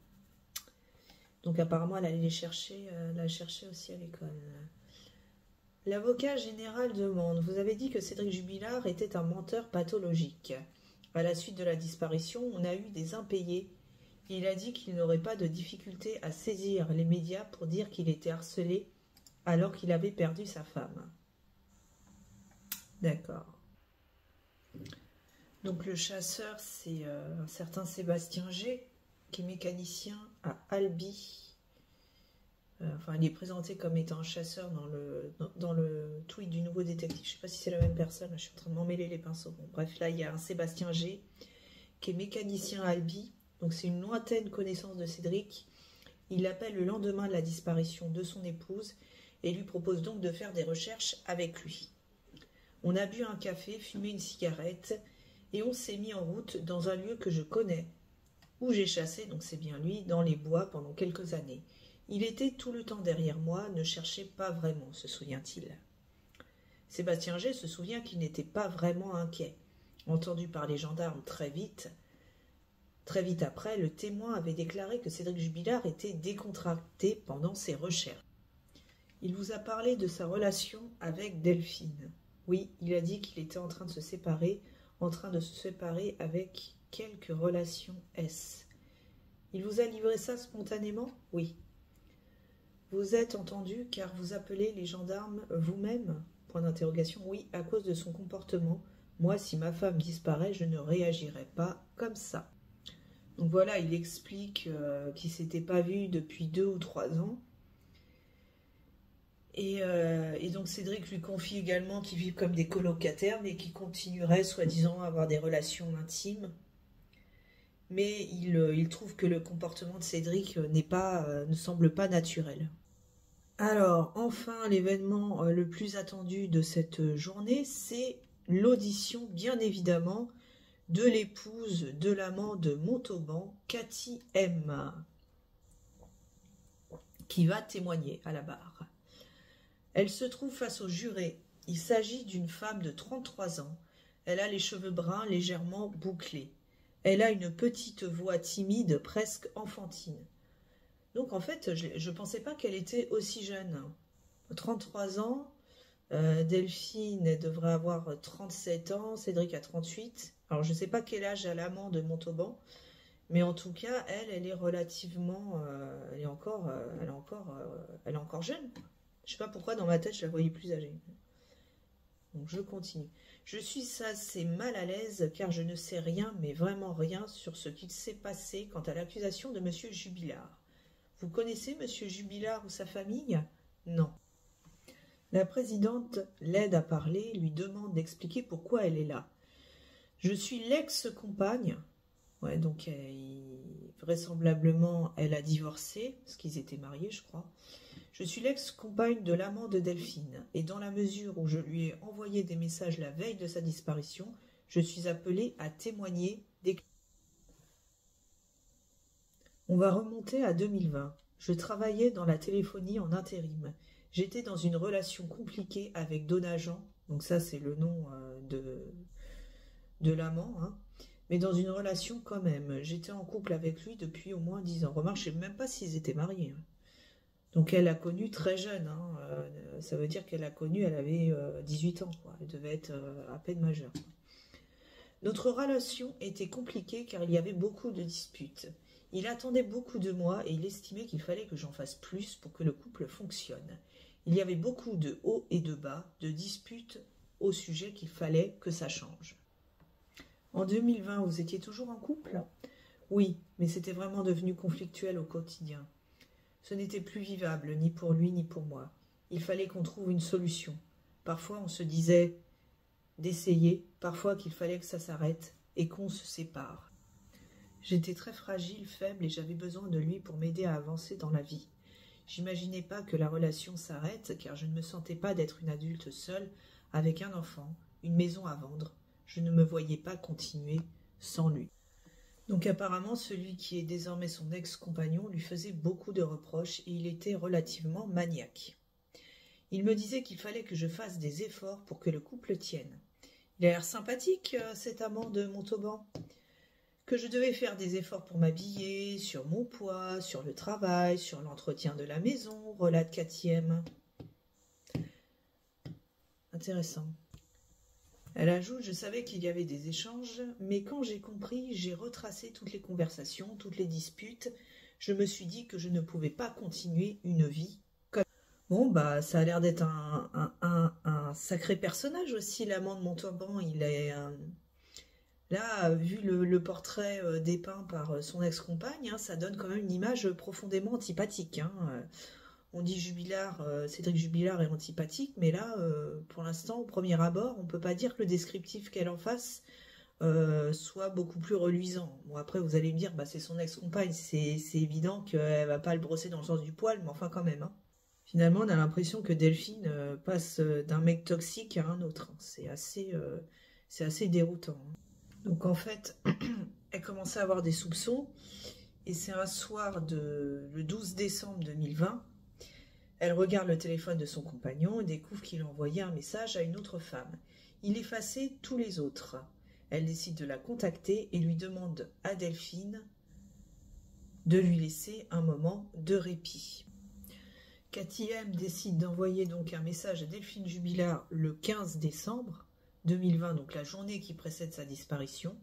A: Donc apparemment, elle allait la chercher aussi à l'école. L'avocat général demande « Vous avez dit que Cédric Jubilard était un menteur pathologique. À la suite de la disparition, on a eu des impayés. Il a dit qu'il n'aurait pas de difficulté à saisir les médias pour dire qu'il était harcelé alors qu'il avait perdu sa femme. » D'accord. Donc le chasseur, c'est un certain Sébastien G, qui est mécanicien à Albi. Enfin, il est présenté comme étant un chasseur dans le tweet du nouveau détective. Je ne sais pas si c'est la même personne, je suis en train de m'emmêler les pinceaux. Bon, bref, là, il y a un Sébastien G, qui est mécanicien à Albi. Donc c'est une lointaine connaissance de Cédric. Il l'appelle le lendemain de la disparition de son épouse et lui propose donc de faire des recherches avec lui. On a bu un café, fumé une cigarette et on s'est mis en route dans un lieu que je connais, où j'ai chassé, donc c'est bien lui, dans les bois pendant quelques années. Il était tout le temps derrière moi, ne cherchait pas vraiment, se souvient-il. Sébastien G se souvient qu'il n'était pas vraiment inquiet. Entendu par les gendarmes très vite après, le témoin avait déclaré que Cédric Jubilard était décontracté pendant ses recherches. Il vous a parlé de sa relation avec Delphine. Oui, il a dit qu'il était en train de se séparer, avec quelques relations S. Il vous a livré ça spontanément? Oui. Vous êtes entendu car vous appelez les gendarmes vous-même? Point d'interrogation. Oui, à cause de son comportement. Moi, si ma femme disparaît, je ne réagirai pas comme ça. Donc voilà, il explique qu'il ne s'était pas vu depuis 2 ou 3 ans. Et donc Cédric lui confie également qu'ils vivent comme des colocataires, mais qu'ils continueraient soi-disant à avoir des relations intimes. Mais il trouve que le comportement de Cédric ne semble pas naturel. Alors, enfin, l'événement le plus attendu de cette journée, c'est l'audition, bien évidemment, de l'épouse de l'amant de Montauban, Cathy M., qui va témoigner à la barre. Elle se trouve face au juré. Il s'agit d'une femme de 33 ans. Elle a les cheveux bruns légèrement bouclés. Elle a une petite voix timide, presque enfantine. Donc en fait, je ne pensais pas qu'elle était aussi jeune. 33 ans, Delphine elle devrait avoir 37 ans, Cédric a 38. Alors je ne sais pas quel âge a l'amant de Montauban, mais en tout cas, elle est relativement... elle est encore jeune. Je ne sais pas pourquoi dans ma tête je la voyais plus âgée. Donc je continue. Je suis assez mal à l'aise car je ne sais rien, mais vraiment rien, sur ce qu'il s'est passé quant à l'accusation de M. Jubilard. Vous connaissez M. Jubilard ou sa famille? Non. La présidente l'aide à parler, lui demande d'expliquer pourquoi elle est là. Je suis l'ex-compagne. Ouais, donc vraisemblablement elle a divorcé, parce qu'ils étaient mariés, je crois. Je suis l'ex-compagne de l'amant de Delphine, et dans la mesure où je lui ai envoyé des messages la veille de sa disparition, je suis appelée à témoigner des... On va remonter à 2020. Je travaillais dans la téléphonie en intérim. J'étais dans une relation compliquée avec Donajan, donc ça c'est le nom de l'amant, hein. Mais dans une relation quand même. J'étais en couple avec lui depuis au moins 10 ans. Remarque, je ne sais même pas s'ils étaient mariés, hein. Donc elle a connu très jeune, hein. Ça veut dire qu'elle a connu, elle avait 18 ans, quoi. Elle devait être à peine majeure. Notre relation était compliquée car il y avait beaucoup de disputes. Il attendait beaucoup de moi et il estimait qu'il fallait que j'en fasse plus pour que le couple fonctionne. Il y avait beaucoup de hauts et de bas, de disputes au sujet qu'il fallait que ça change. En 2020, vous étiez toujours en couple? Oui, mais c'était vraiment devenu conflictuel au quotidien. Ce n'était plus vivable, ni pour lui, ni pour moi. Il fallait qu'on trouve une solution. Parfois, on se disait d'essayer, parfois qu'il fallait que ça s'arrête et qu'on se sépare. J'étais très fragile, faible et j'avais besoin de lui pour m'aider à avancer dans la vie. J'imaginais pas que la relation s'arrête car je ne me sentais pas d'être une adulte seule avec un enfant, une maison à vendre. Je ne me voyais pas continuer sans lui. Donc apparemment, celui qui est désormais son ex-compagnon lui faisait beaucoup de reproches et il était relativement maniaque. Il me disait qu'il fallait que je fasse des efforts pour que le couple tienne. Il a l'air sympathique, cet amant de Montauban. Que je devais faire des efforts pour m'habiller, sur mon poids, sur le travail, sur l'entretien de la maison, relate Cathy M. Intéressant. Elle ajoute, je savais qu'il y avait des échanges, mais quand j'ai compris, j'ai retracé toutes les conversations, toutes les disputes. Je me suis dit que je ne pouvais pas continuer une vie comme... Bon, bah, ça a l'air d'être un sacré personnage aussi, l'amant de Montauban. Il est... Là, vu le portrait dépeint par son ex-compagne, hein, ça donne quand même une image profondément antipathique, hein. On dit Jubilard, Cédric Jubilard est antipathique, mais là, pour l'instant, au premier abord, on ne peut pas dire que le descriptif qu'elle en fasse soit beaucoup plus reluisant. Bon, après, vous allez me dire, bah, c'est son ex-compagne, c'est évident qu'elle ne va pas le brosser dans le sens du poil, mais enfin quand même, hein. Finalement, on a l'impression que Delphine passe d'un mec toxique à un autre, hein. C'est assez déroutant, hein. Donc en fait, elle commençait à avoir des soupçons, et c'est un soir le 12 décembre 2020, elle regarde le téléphone de son compagnon et découvre qu'il a envoyé un message à une autre femme. Il effaçait tous les autres. Elle décide de la contacter et lui demande à Delphine de lui laisser un moment de répit. Cathy M décide d'envoyer donc un message à Delphine Jubilard le 15 décembre 2020, donc la journée qui précède sa disparition.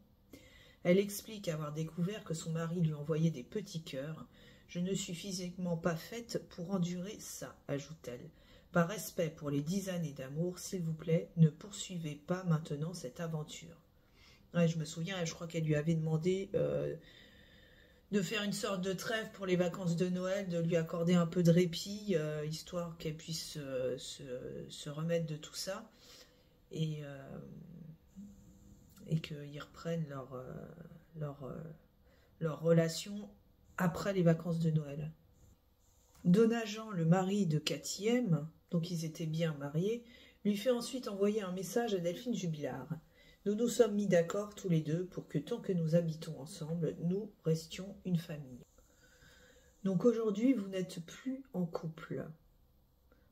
A: Elle explique avoir découvert que son mari lui envoyait des petits cœurs. « Je ne suis physiquement pas faite pour endurer ça », ajoute-t-elle. « Par respect pour les 10 années d'amour, s'il vous plaît, ne poursuivez pas maintenant cette aventure. » Ouais, je me souviens, je crois qu'elle lui avait demandé de faire une sorte de trêve pour les vacances de Noël, de lui accorder un peu de répit, histoire qu'elle puisse se remettre de tout ça, et qu'ils reprennent leur relation après les vacances de Noël. Donna Jean, le mari de Cathy M, donc ils étaient bien mariés, lui fait ensuite envoyer un message à Delphine Jubilard. Nous nous sommes mis d'accord tous les deux pour que tant que nous habitons ensemble, nous restions une famille. Donc aujourd'hui, vous n'êtes plus en couple.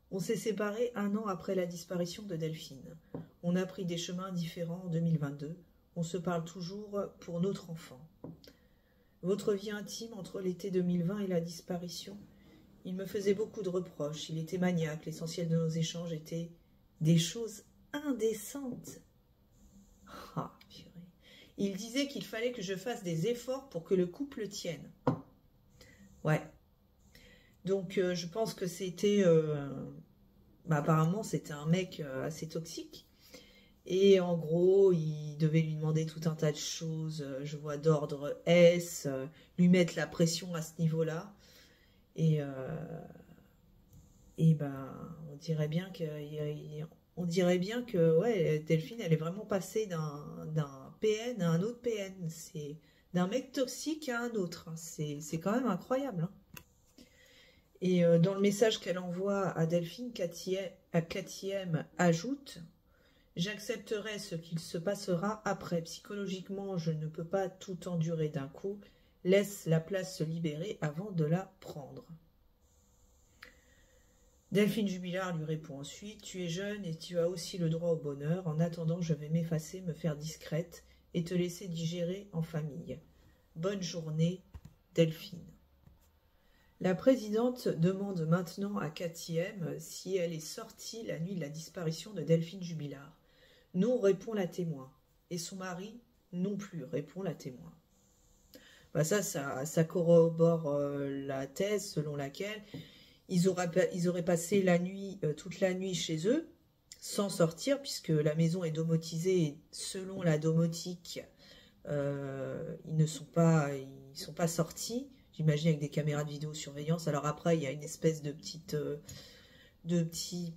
A: On s'est séparés 1 an après la disparition de Delphine. On a pris des chemins différents en 2022. On se parle toujours pour notre enfant. Votre vie intime entre l'été 2020 et la disparition, il me faisait beaucoup de reproches. Il était maniaque. L'essentiel de nos échanges était des choses indécentes. Ah, purée. Il disait qu'il fallait que je fasse des efforts pour que le couple tienne. Ouais. Donc, je pense que c'était... apparemment, c'était un mec assez toxique. Et en gros, il devait lui demander tout un tas de choses, je vois d'ordre S, lui mettre la pression à ce niveau-là. Et on dirait bien que ouais, Delphine, elle est vraiment passée d'un PN à un autre PN. C'est d'un mec toxique à un autre. C'est quand même incroyable. Hein. Et dans le message qu'elle envoie à Delphine, Cathy M ajoute « J'accepterai ce qu'il se passera après. Psychologiquement, je ne peux pas tout endurer d'un coup. Laisse la place se libérer avant de la prendre. » Delphine Jubilard lui répond ensuite « Tu es jeune et tu as aussi le droit au bonheur. En attendant, je vais m'effacer, me faire discrète et te laisser digérer en famille. Bonne journée, Delphine. » La présidente demande maintenant à Cathy M si elle est sortie la nuit de la disparition de Delphine Jubilard. Non, répond la témoin. Et son mari, non plus, répond la témoin. Ça corrobore la thèse selon laquelle ils auraient passé la nuit, toute la nuit chez eux, sans sortir, puisque la maison est domotisée et selon la domotique, ils ne sont pas sortis. J'imagine avec des caméras de vidéosurveillance. Alors après, il y a une espèce de petits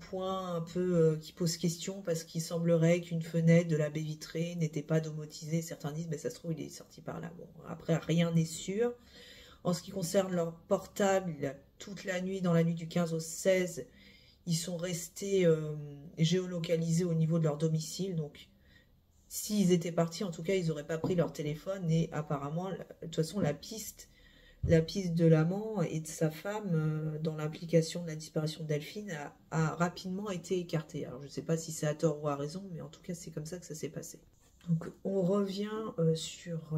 A: points un peu qui posent question parce qu'il semblerait qu'une fenêtre de la baie vitrée n'était pas domotisée. Certains disent, mais ça se trouve, il est sorti par là. Bon, après, rien n'est sûr. En ce qui concerne leur portable, toute la nuit, dans la nuit du 15 au 16, ils sont restés géolocalisés au niveau de leur domicile. Donc, s'ils étaient partis, en tout cas, ils n'auraient pas pris leur téléphone. Et apparemment, de toute façon, la piste de l'amant et de sa femme dans l'implication de la disparition de Delphine a rapidement été écartée. Alors je ne sais pas si c'est à tort ou à raison, mais en tout cas c'est comme ça que ça s'est passé. Donc on revient sur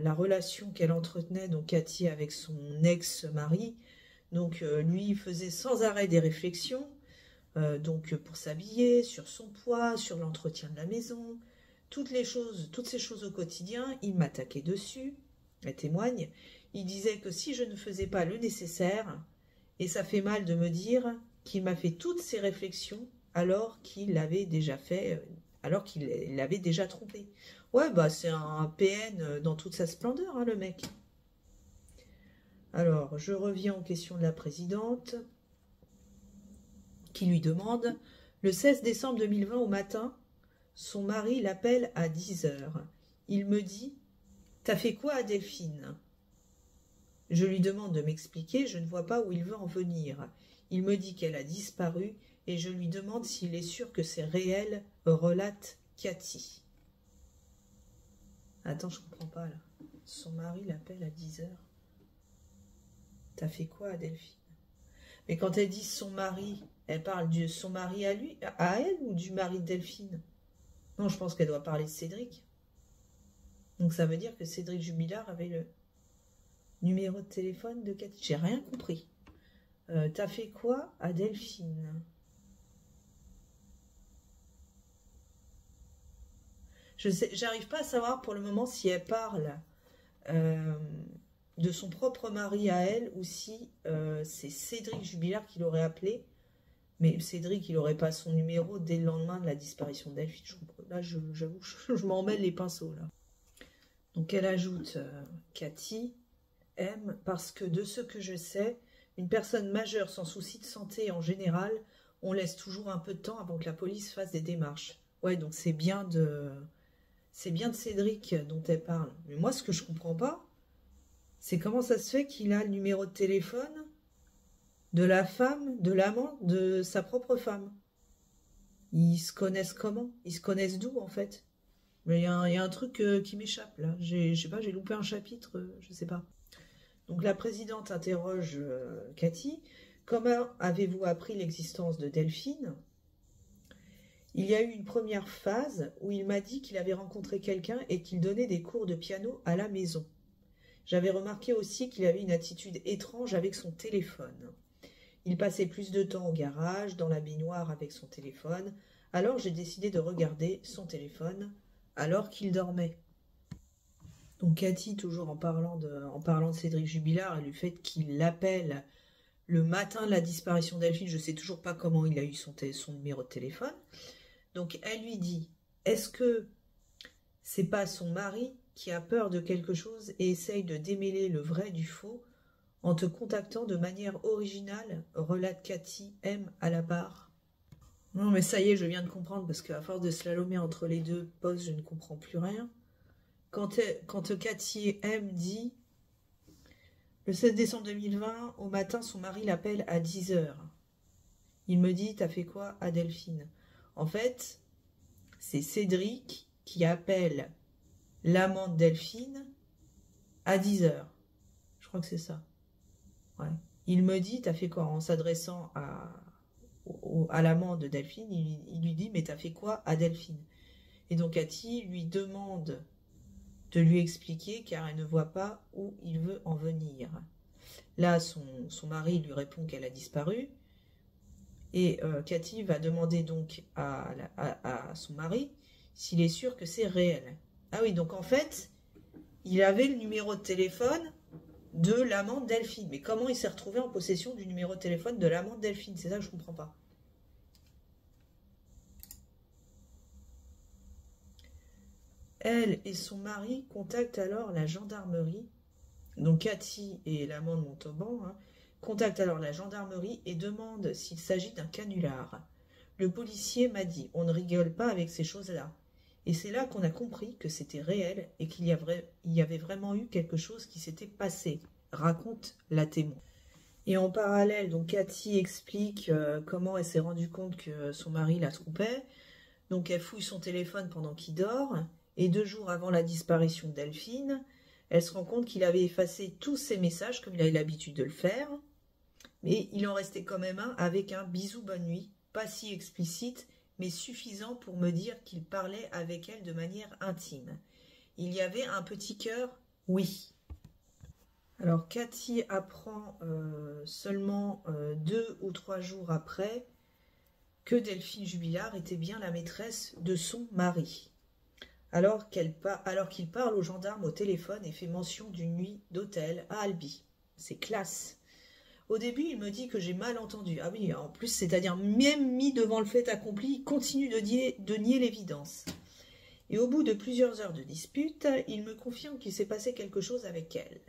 A: la relation qu'elle entretenait, donc Cathy, avec son ex-mari. Donc lui faisait sans arrêt des réflexions, donc pour s'habiller, sur son poids, sur l'entretien de la maison, toutes ces choses au quotidien. Il m'attaquait dessus, elle témoigne. Il disait que si je ne faisais pas le nécessaire, et ça fait mal de me dire qu'il m'a fait toutes ces réflexions alors qu'il l'avait déjà fait, alors qu'il l'avait déjà trompé. Ouais, c'est un PN dans toute sa splendeur, hein, le mec. Alors, je reviens aux questions de la présidente, qui lui demande, le 16 décembre 2020 au matin, son mari l'appelle à 10 h. Il me dit, « T'as fait quoi à Delphine ?» Je lui demande de m'expliquer, je ne vois pas où il veut en venir. Il me dit qu'elle a disparu et je lui demande s'il est sûr que c'est réel, relate Cathy. Attends, je comprends pas là. Son mari l'appelle à 10 h. T'as fait quoi à Delphine? Mais quand elle dit son mari, elle parle de son mari à elle ou du mari de Delphine? Non, je pense qu'elle doit parler de Cédric. Donc ça veut dire que Cédric Jubilard avait le numéro de téléphone de Cathy. J'ai rien compris. T'as fait quoi à Delphine? Je sais, j'arrive pas à savoir pour le moment si elle parle euh, de son propre mari à elle ou si c'est Cédric Jubilard qui l'aurait appelé. Mais Cédric, il n'aurait pas son numéro dès le lendemain de la disparition de Delphine. Là, j'avoue, je m'en mêle les pinceaux, là. Donc, elle ajoute Cathy aime parce que de ce que je sais, une personne majeure sans souci de santé en général, on laisse toujours un peu de temps avant que la police fasse des démarches. Ouais, donc c'est bien de Cédric dont elle parle. Mais moi, ce que je comprends pas, c'est comment ça se fait qu'il a le numéro de téléphone de la femme, de l'amant de sa propre femme. Ils se connaissent comment? Ils se connaissent d'où, en fait? Mais il y a un truc qui m'échappe, là. Je sais pas, j'ai loupé un chapitre, je sais pas. Donc la présidente interroge Cathy. Comment avez-vous appris l'existence de Delphine? Il y a eu une première phase où il m'a dit qu'il avait rencontré quelqu'un et qu'il donnait des cours de piano à la maison. J'avais remarqué aussi qu'il avait une attitude étrange avec son téléphone. Il passait plus de temps au garage, dans la baignoire avec son téléphone, alors j'ai décidé de regarder son téléphone alors qu'il dormait. Donc Cathy, toujours en parlant de Cédric Jubilard et du fait qu'il l'appelle le matin de la disparition d'Elphine, je ne sais toujours pas comment il a eu son numéro de téléphone. Donc elle lui dit, est-ce que c'est pas son mari qui a peur de quelque chose et essaye de démêler le vrai du faux en te contactant de manière originale, relate Cathy M à la barre. Non mais ça y est, je viens de comprendre parce qu'à force de slalomer entre les deux postes, je ne comprends plus rien. Quand Cathy M dit le 16 décembre 2020, au matin, son mari l'appelle à 10 heures. Il me dit, t'as fait quoi à Delphine? En fait, c'est Cédric qui appelle l'amant de Delphine à 10 heures. Je crois que c'est ça. Ouais. Il me dit, t'as fait quoi? En s'adressant à l'amant de Delphine, il lui dit, mais t'as fait quoi à Delphine? Et donc Cathy lui demande de lui expliquer car elle ne voit pas où il veut en venir. Là, son mari lui répond qu'elle a disparu. Et Cathy va demander donc à son mari s'il est sûr que c'est réel. Ah oui, donc en fait, il avait le numéro de téléphone de l'amant de Delphine. Mais comment il s'est retrouvé en possession du numéro de téléphone de l'amant de Delphine? C'est ça que je ne comprends pas. Elle et son mari contactent alors la gendarmerie. Donc Cathy et l'amant de Montauban contactent alors la gendarmerie et demandent s'il s'agit d'un canular. Le policier m'a dit, on ne rigole pas avec ces choses-là. Et c'est là qu'on a compris que c'était réel et qu'il y avait vraiment eu quelque chose qui s'était passé, raconte la témoin. Et en parallèle, donc Cathy explique comment elle s'est rendue compte que son mari la trompait. Donc elle fouille son téléphone pendant qu'il dort. Et 2 jours avant la disparition de Delphine, elle se rend compte qu'il avait effacé tous ses messages comme il avait l'habitude de le faire. Mais il en restait quand même un avec un bisou bonne nuit, pas si explicite, mais suffisant pour me dire qu'il parlait avec elle de manière intime. Il y avait un petit cœur, oui. Alors Cathy apprend seulement 2 ou 3 jours après que Delphine Jubilard était bien la maîtresse de son mari. Alors qu'il parle aux gendarmes au téléphone et fait mention d'une nuit d'hôtel à Albi. C'est classe. Au début, il me dit que j'ai mal entendu. Ah oui, en plus, c'est-à-dire même mis devant le fait accompli, il continue de nier l'évidence. Et au bout de plusieurs heures de dispute, il me confirme qu'il s'est passé quelque chose avec elle.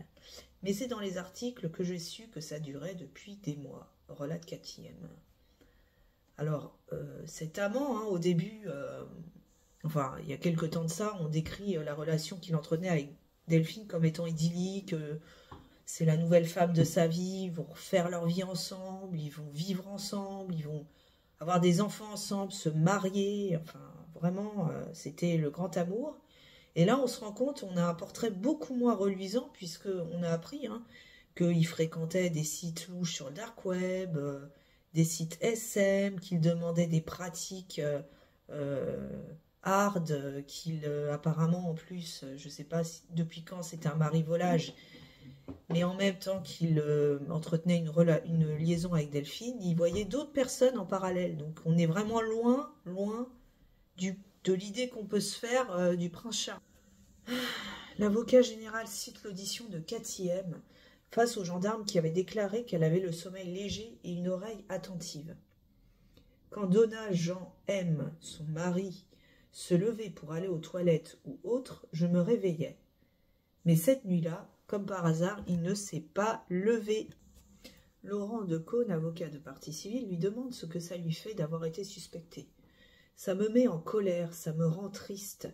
A: Mais c'est dans les articles que j'ai su que ça durait depuis des mois, relate Cathy M. Alors, cet amant, au début... Enfin, il y a quelque temps de ça, on décrit la relation qu'il entretenait avec Delphine comme étant idyllique. C'est la nouvelle femme de sa vie, ils vont refaire leur vie ensemble, ils vont vivre ensemble, ils vont avoir des enfants ensemble, se marier. Enfin, vraiment, c'était le grand amour. Et là, on se rend compte, on a un portrait beaucoup moins reluisant, puisqu'on a appris qu'il fréquentait des sites louches sur le dark web, des sites SM, qu'il demandait des pratiques... hard, qu'il apparemment en plus, je sais pas depuis quand c'était un marivolage, Mais en même temps qu'il entretenait une liaison avec Delphine, il voyait d'autres personnes en parallèle. Donc on est vraiment loin, loin de l'idée qu'on peut se faire du prince Charles. L'avocat général cite l'audition de Cathy M. face aux gendarmes qui avaient déclaré qu'elle avait le sommeil léger et une oreille attentive. Quand Donna Jean M., son mari, se levait pour aller aux toilettes ou autre, je me réveillais. Mais cette nuit-là, comme par hasard, il ne s'est pas levé. Laurent Decaune, avocat de partie civile, lui demande ce que ça lui fait d'avoir été suspectée. « Ça me met en colère, ça me rend triste, »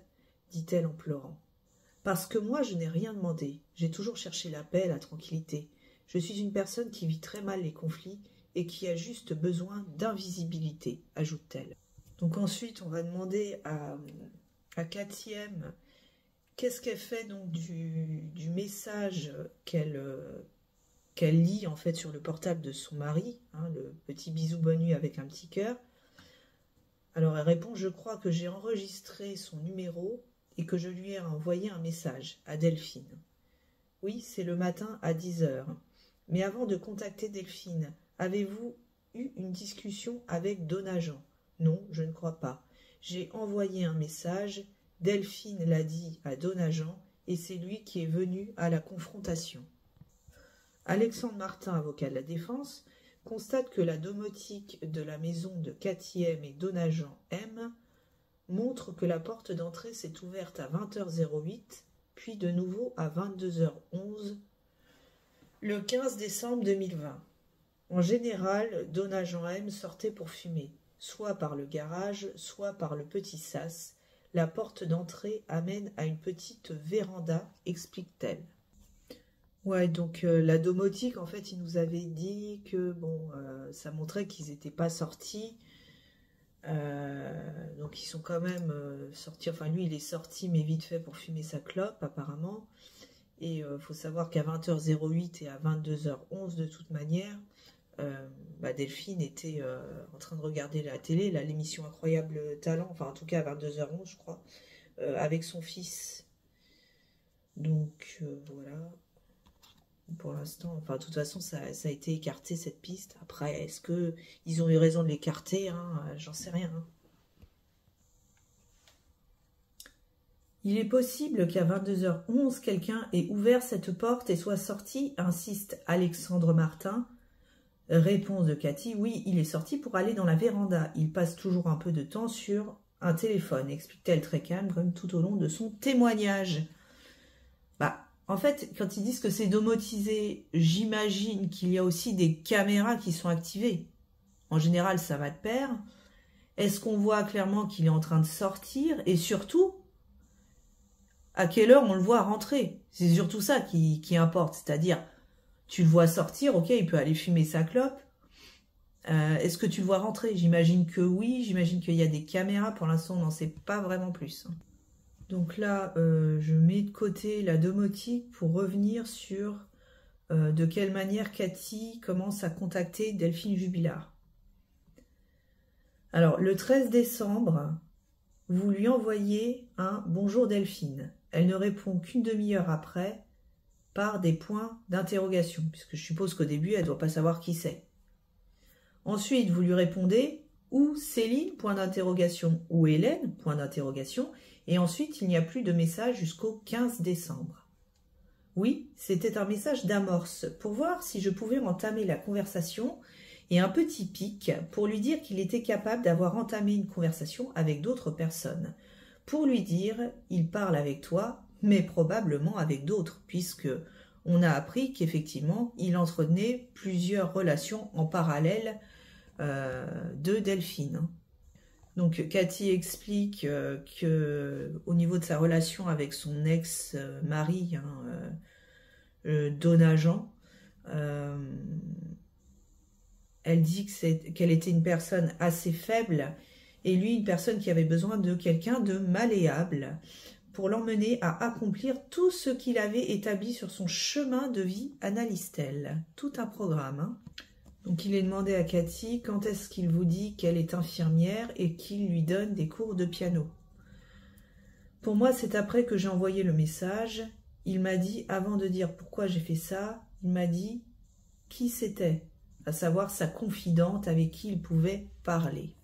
A: dit-elle en pleurant. « Parce que moi, je n'ai rien demandé. J'ai toujours cherché la paix, la tranquillité. Je suis une personne qui vit très mal les conflits et qui a juste besoin d'invisibilité, » ajoute-t-elle. Donc ensuite, on va demander à Cathy M. Qu'est-ce qu'elle fait donc du message qu'elle lit en fait sur le portable de son mari, hein, le petit bisou bonne nuit avec un petit cœur. Alors elle répond « Je crois que j'ai enregistré son numéro et que je lui ai envoyé un message à Delphine. Oui, c'est le matin à 10 h. Mais avant de contacter Delphine, avez-vous eu une discussion avec Donna Jean? Non, je ne crois pas. J'ai envoyé un message, Delphine l'a dit à Donna Jean et c'est lui qui est venu à la confrontation. » Alexandre Martin, avocat de la défense, constate que la domotique de la maison de Cathy M. et Donna Jean M. montre que la porte d'entrée s'est ouverte à 20h08, puis de nouveau à 22h11, le 15 décembre 2020. En général, Donna Jean M. sortait pour fumer, soit par le garage, soit par le petit sas. La porte d'entrée amène à une petite véranda, explique-t-elle. Ouais, donc la domotique, en fait, il nous avait dit que, bon, ça montrait qu'ils n'étaient pas sortis. Donc ils sont quand même sortis, enfin lui il est sorti mais vite fait pour fumer sa clope apparemment. Et faut savoir qu'à 20h08 et à 22h11 de toute manière, Delphine était en train de regarder la télé, l'émission Incroyable Talent, enfin en tout cas à 22h11 je crois, avec son fils. Donc voilà. Pour l'instant, enfin, de toute façon, ça a été écarté, cette piste. Après, est-ce qu'ils ont eu raison de l'écarter, hein, j'en sais rien. Hein. Il est possible qu'à 22h11, quelqu'un ait ouvert cette porte et soit sorti, insiste Alexandre Martin. Réponse de Cathy, oui, il est sorti pour aller dans la véranda. Il passe toujours un peu de temps sur un téléphone, explique-t-elle très calme, comme tout au long de son témoignage. En fait, quand ils disent que c'est domotisé, j'imagine qu'il y a aussi des caméras qui sont activées. En général, ça va de pair. Est-ce qu'on voit clairement qu'il est en train de sortir? Et surtout, à quelle heure on le voit rentrer? C'est surtout ça qui importe. C'est-à-dire, tu le vois sortir, ok, il peut aller fumer sa clope. Est-ce que tu le vois rentrer? J'imagine que oui, j'imagine qu'il y a des caméras. Pour l'instant, on n'en sait pas vraiment plus. Donc là, je mets de côté la domotique pour revenir sur de quelle manière Cathy commence à contacter Delphine Jubilard. Alors, le 13 décembre, vous lui envoyez un « Bonjour Delphine ». Elle ne répond qu'une demi-heure après par des points d'interrogation, puisque je suppose qu'au début, elle ne doit pas savoir qui c'est. Ensuite, vous lui répondez « Ou Céline, point d'interrogation, ou Hélène, point d'interrogation ». Et ensuite, il n'y a plus de message jusqu'au 15 décembre. Oui, c'était un message d'amorce pour voir si je pouvais entamer la conversation et un petit pic pour lui dire qu'il était capable d'avoir entamé une conversation avec d'autres personnes. Pour lui dire, il parle avec toi, mais probablement avec d'autres, puisque on a appris qu'effectivement, il entretenait plusieurs relations en parallèle de Delphine. Donc Cathy explique qu'au niveau de sa relation avec son ex-mari, Donna Jean, elle dit qu'elle était une personne assez faible et lui une personne qui avait besoin de quelqu'un de malléable pour l'emmener à accomplir tout ce qu'il avait établi sur son chemin de vie, analyse-t-elle. Tout un programme, hein. Donc il est demandé à Cathy quand est-ce qu'il vous dit qu'elle est infirmière et qu'il lui donne des cours de piano. Pour moi, c'est après que j'ai envoyé le message. il m'a dit, avant de dire pourquoi j'ai fait ça, il m'a dit qui c'était, à savoir sa confidente avec qui il pouvait parler.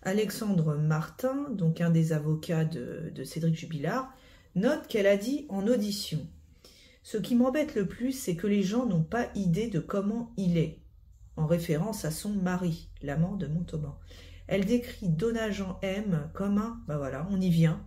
A: Alexandre Martin, donc un des avocats de Cédric Jubilard, note qu'elle a dit en audition « Ce qui m'embête le plus, c'est que les gens n'ont pas idée de comment il est », en référence à son mari, l'amant de Montauban. Elle décrit Dona-Jean M comme un, ben voilà, on y vient,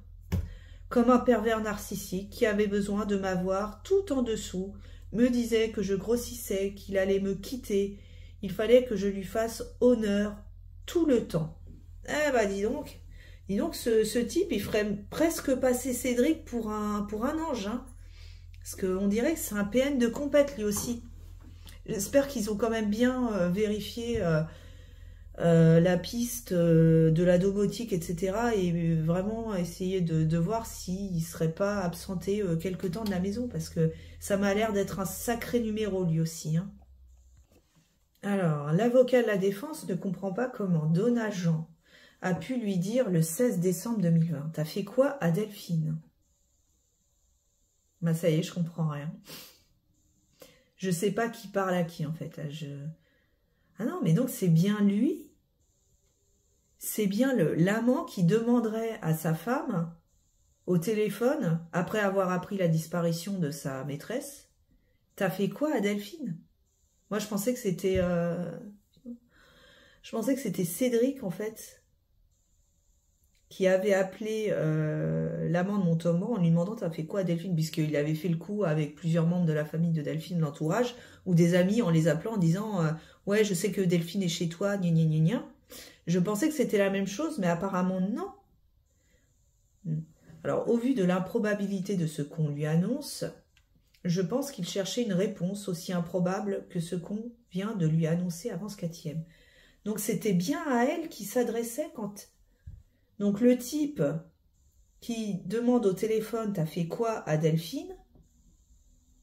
A: comme un pervers narcissique qui avait besoin de m'avoir tout en dessous, me disait que je grossissais, qu'il allait me quitter, il fallait que je lui fasse honneur tout le temps. Eh ben dis donc ce type, il ferait presque passer Cédric pour un ange, hein. Parce qu'on dirait que c'est un PN de compète lui aussi. J'espère qu'ils ont quand même bien vérifié la piste de la domotique, etc. Et vraiment essayer de voir s'il ne serait pas absenté quelque temps de la maison, parce que ça m'a l'air d'être un sacré numéro lui aussi, hein. Alors, l'avocat de la défense ne comprend pas comment Dona-Jean a pu lui dire le 16 décembre 2020. T'as fait quoi à Delphine? Bah ça y est, je comprends rien. Je sais pas qui parle à qui en fait. Là, ah non, mais donc c'est bien lui. C'est bien l'amant qui demanderait à sa femme au téléphone, après avoir appris la disparition de sa maîtresse, « T'as fait quoi à Delphine ?» Moi, je pensais que c'était... Je pensais que c'était Cédric, en fait, qui avait appelé l'amant de Montauban en lui demandant « T'as fait quoi à Delphine ?» Puisqu'il avait fait le coup avec plusieurs membres de la famille de Delphine, l'entourage, ou des amis en les appelant en disant « Ouais, je sais que Delphine est chez toi, gna gna gna gna. » Je pensais que c'était la même chose, mais apparemment non. Alors, au vu de l'improbabilité de ce qu'on lui annonce, je pense qu'il cherchait une réponse aussi improbable que ce qu'on vient de lui annoncer avant ce 4e. Donc, c'était bien à elle qui s'adressait quand... Donc, le type qui demande au téléphone « T'as fait quoi à Delphine ?»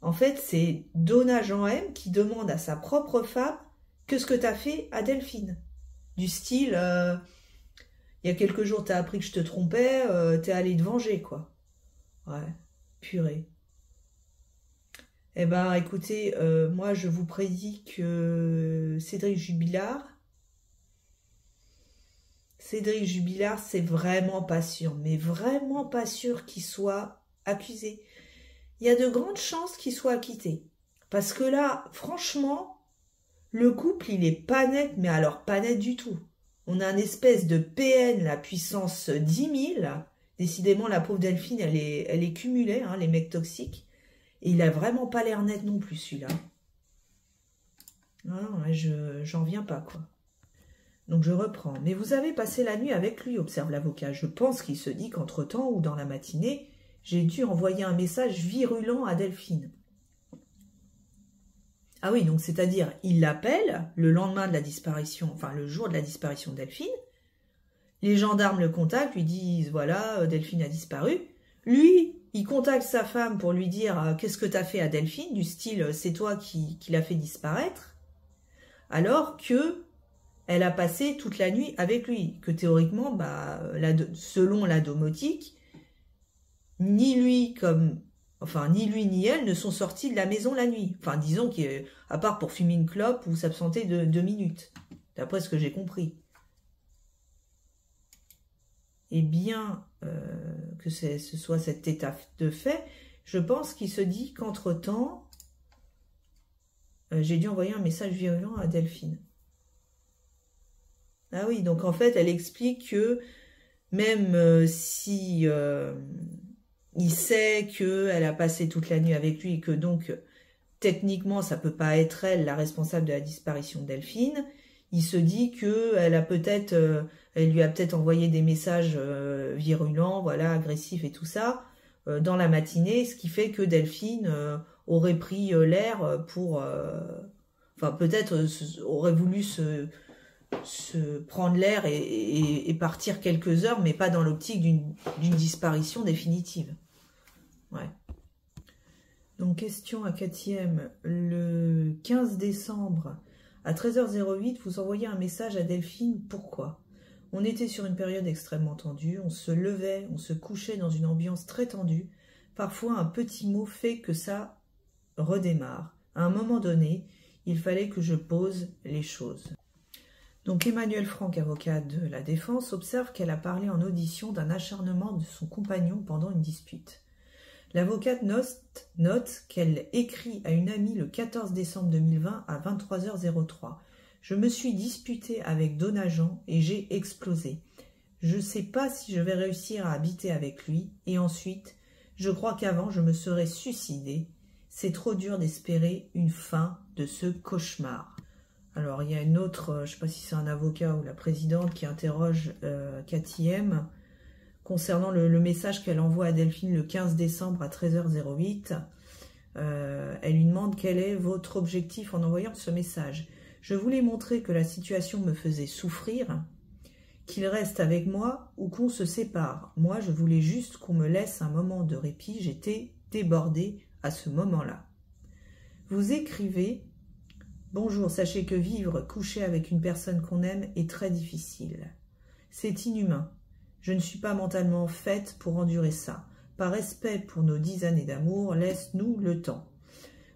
A: En fait, c'est Dona-Jean M qui demande à sa propre femme « Qu'est-ce que t'as fait à Delphine ?» Du style il y a quelques jours, t'as appris que je te trompais, t'es allé te venger, quoi. Ouais, purée. Eh ben, écoutez, moi, je vous prédis que Cédric Jubilard, c'est vraiment pas sûr, mais vraiment pas sûr qu'il soit accusé. Il y a de grandes chances qu'il soit acquitté. Parce que là, franchement, le couple, il est pas net, mais alors pas net du tout. On a une espèce de PN, la puissance 10 000. Décidément, la pauvre Delphine, elle est cumulée, hein, les mecs toxiques. Et il a vraiment pas l'air net non plus, celui-là. Non, j'en viens pas, quoi. Donc, je reprends. Mais vous avez passé la nuit avec lui, observe l'avocat. Je pense qu'il se dit qu'entre-temps, ou dans la matinée, j'ai dû envoyer un message virulent à Delphine. Ah oui, donc c'est-à-dire, il l'appelle le lendemain de la disparition, enfin le jour de la disparition de Delphine. Les gendarmes le contactent, lui disent, voilà, Delphine a disparu. Lui, il contacte sa femme pour lui dire, qu'est-ce que t'as fait à Delphine, du style, c'est toi qui l'a fait disparaître. Alors que elle a passé toute la nuit avec lui, que théoriquement, bah, selon la domotique, ni lui ni elle ne sont sortis de la maison la nuit. Enfin, disons qu'à part pour fumer une clope ou s'absenter de 2 minutes, d'après ce que j'ai compris. Et bien que ce soit cet état de fait, je pense qu'il se dit qu'entre-temps, j'ai dû envoyer un message virulent à Delphine. Ah oui, donc en fait, elle explique que même si... il sait qu'elle a passé toute la nuit avec lui et que donc, techniquement, ça peut pas être elle la responsable de la disparition de Delphine. Il se dit qu'elle a peut-être, elle lui a peut-être envoyé des messages virulents, voilà, agressifs et tout ça, dans la matinée, ce qui fait que Delphine aurait pris l'air pour... Enfin, peut-être aurait voulu se prendre l'air et partir quelques heures, mais pas dans l'optique d'une disparition définitive. Ouais. Donc, question à 4e. Le 15 décembre, à 13h08, vous envoyez un message à Delphine. Pourquoi? On était sur une période extrêmement tendue. On se levait, on se couchait dans une ambiance très tendue. Parfois, un petit mot fait que ça redémarre. À un moment donné, il fallait que je pose les choses. » Donc Emmanuel Franck, avocat de la défense, observe qu'elle a parlé en audition d'un acharnement de son compagnon pendant une dispute. L'avocate note qu'elle écrit à une amie le 14 décembre 2020 à 23h03. « Je me suis disputée avec Donajan et j'ai explosé. Je ne sais pas si je vais réussir à habiter avec lui. Et ensuite, je crois qu'avant, je me serais suicidée. C'est trop dur d'espérer une fin de ce cauchemar. » Alors, il y a une autre, je ne sais pas si c'est un avocat ou la présidente qui interroge Cathy M. concernant le message qu'elle envoie à Delphine le 15 décembre à 13h08. Elle lui demande quel est votre objectif en envoyant ce message. « Je voulais montrer que la situation me faisait souffrir, qu'il reste avec moi ou qu'on se sépare. Moi, je voulais juste qu'on me laisse un moment de répit. J'étais débordée à ce moment-là. » Vous écrivez « Bonjour, sachez que vivre couché avec une personne qu'on aime est très difficile. C'est inhumain. Je ne suis pas mentalement faite pour endurer ça. Par respect pour nos 10 années d'amour, laisse-nous le temps. »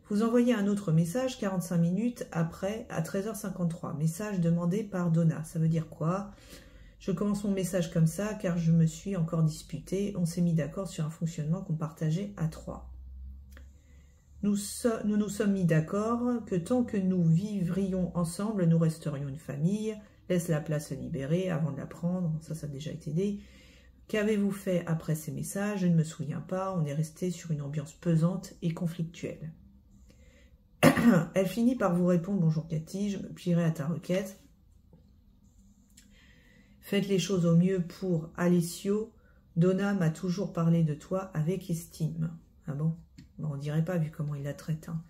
A: Vous envoyez un autre message 45 minutes après à 13h53. Message demandé par Donna. Ça veut dire quoi? Je commence mon message comme ça car je me suis encore disputée. On s'est mis d'accord sur un fonctionnement qu'on partageait à 3. Nous nous sommes mis d'accord que tant que nous vivrions ensemble, nous resterions une famille. Laisse la place libérée avant de la prendre. Ça a déjà été dit. Qu'avez-vous fait après ces messages? Je ne me souviens pas. On est resté sur une ambiance pesante et conflictuelle. Elle finit par vous répondre « Bonjour Cathy, je me plierai à ta requête. Faites les choses au mieux pour Alessio. Donna m'a toujours parlé de toi avec estime. » Ah bon? Bon, on dirait pas vu comment il la traite. Hein.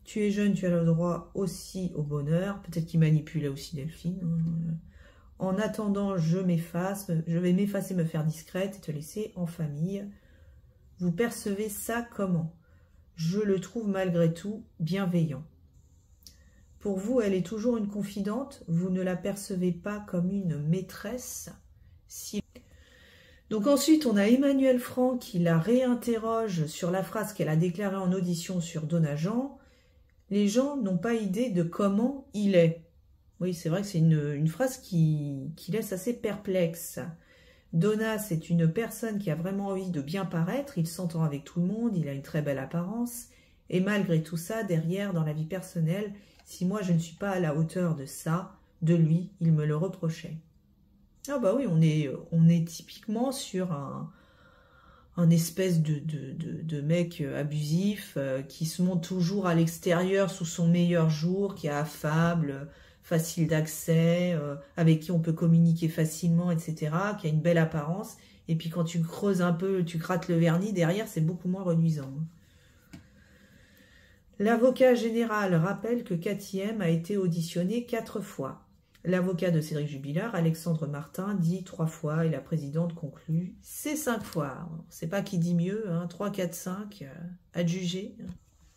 A: Tu es jeune, tu as le droit aussi au bonheur. Peut-être qu'il manipulait aussi Delphine. En attendant, je vais m'effacer, me faire discrète et te laisser en famille. Vous percevez ça comment? Je le trouve malgré tout bienveillant. Pour vous, elle est toujours une confidente. Vous ne la percevez pas comme une maîtresse. Donc ensuite, on a Emmanuel Franck qui la réinterroge sur la phrase qu'elle a déclarée en audition sur Donajan. Les gens n'ont pas idée de comment il est. Oui, c'est vrai que c'est une phrase qui laisse assez perplexe. Donna, c'est une personne qui a vraiment envie de bien paraître. Il s'entend avec tout le monde, il a une très belle apparence. Et malgré tout ça, derrière, dans la vie personnelle, si moi je ne suis pas à la hauteur de ça, de lui, il me le reprochait. Ah bah oui, on est typiquement sur un espèce de mec abusif qui se montre toujours à l'extérieur sous son meilleur jour, qui est affable, facile d'accès, avec qui on peut communiquer facilement, etc., qui a une belle apparence. Et puis quand tu creuses un peu, tu grattes le vernis, derrière c'est beaucoup moins reluisant. L'avocat général rappelle que Cathy M a été auditionnée 4 fois. L'avocat de Cédric Jubilard, Alexandre Martin, dit 3 fois et la présidente conclut « c'est 5 fois ». C'est pas qui dit mieux, hein, 3, 4, 5, à juger.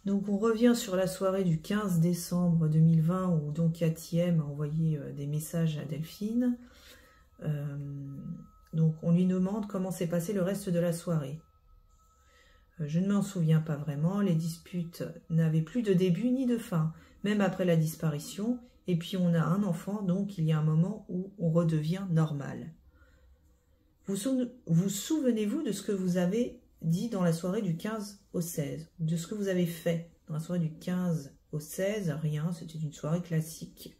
A: Donc on revient sur la soirée du 15 décembre 2020 où donc Cathy M a envoyé des messages à Delphine. Donc on lui demande comment s'est passé le reste de la soirée. Je ne m'en souviens pas vraiment, les disputes n'avaient plus de début ni de fin, même après la disparition. Et puis on a un enfant, donc il y a un moment où on redevient normal. Vous souvenez-vous de ce que vous avez dit dans la soirée du 15 au 16? De ce que vous avez fait dans la soirée du 15 au 16? Rien, c'était une soirée classique.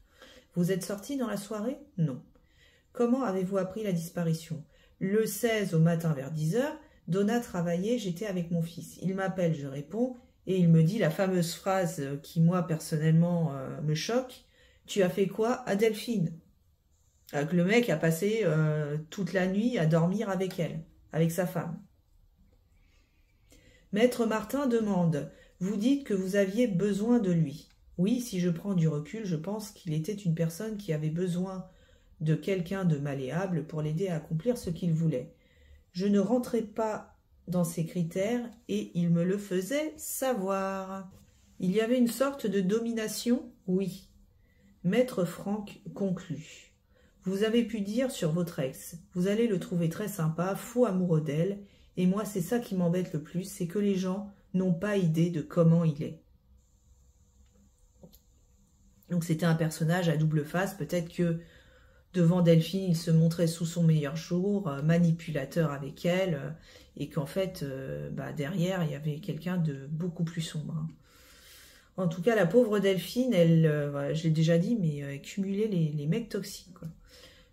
A: Vous êtes sorti dans la soirée? Non. Comment avez-vous appris la disparition? Le 16 au matin vers 10h, Donna travaillait, j'étais avec mon fils. Il m'appelle, je réponds, et il me dit la fameuse phrase qui, moi, personnellement, me choque. Tu as fait quoi à Delphine? Le mec a passé toute la nuit à dormir avec elle, avec sa femme. Maître Martin demande, vous dites que vous aviez besoin de lui. Oui, si je prends du recul, je pense qu'il était une personne qui avait besoin de quelqu'un de malléable pour l'aider à accomplir ce qu'il voulait. Je ne rentrais pas dans ses critères et il me le faisait savoir. Il y avait une sorte de domination? Oui. Maître Franck conclut. Vous avez pu dire sur votre ex, vous allez le trouver très sympa, fou amoureux d'elle, Et moi, c'est ça qui m'embête le plus, c'est que les gens n'ont pas idée de comment il est. Donc c'était un personnage à double face, peut-être que devant Delphine, il se montrait sous son meilleur jour, manipulateur avec elle, et qu'en fait, derrière, il y avait quelqu'un de beaucoup plus sombre. Hein. En tout cas, la pauvre Delphine, elle, voilà, je l'ai déjà dit, mais elle cumulait les mecs toxiques. Quoi.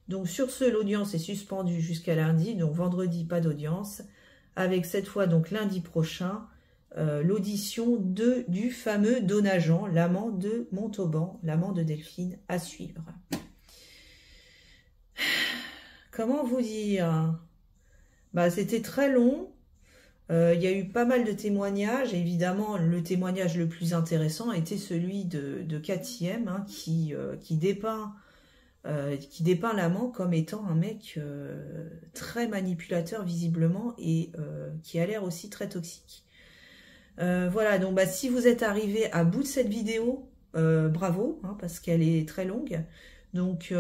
A: Donc sur ce, l'audience est suspendue jusqu'à lundi, donc vendredi, pas d'audience, avec cette fois, donc lundi prochain, l'audition du fameux Donajan, l'amant de Montauban, l'amant de Delphine, à suivre. Comment vous dire? C'était très long. Il y a eu pas mal de témoignages. Évidemment, le témoignage le plus intéressant était celui de Cathy M, hein, qui dépeint l'amant comme étant un mec très manipulateur visiblement et qui a l'air aussi très toxique. Voilà, donc si vous êtes arrivé à bout de cette vidéo, bravo, hein, parce qu'elle est très longue. Donc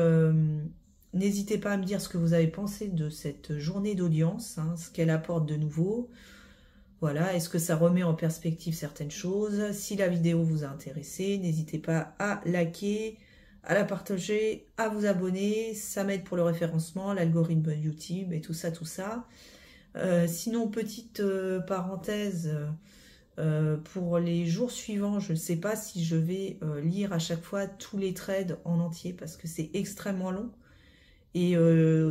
A: n'hésitez pas à me dire ce que vous avez pensé de cette journée d'audience, hein, ce qu'elle apporte de nouveau. Voilà, est-ce que ça remet en perspective certaines choses? Si la vidéo vous a intéressé, n'hésitez pas à liker, à la partager, à vous abonner. Ça m'aide pour le référencement, l'algorithme YouTube et tout ça, tout ça. Sinon, petite parenthèse, pour les jours suivants, je ne sais pas si je vais lire à chaque fois tous les trades en entier parce que c'est extrêmement long. Et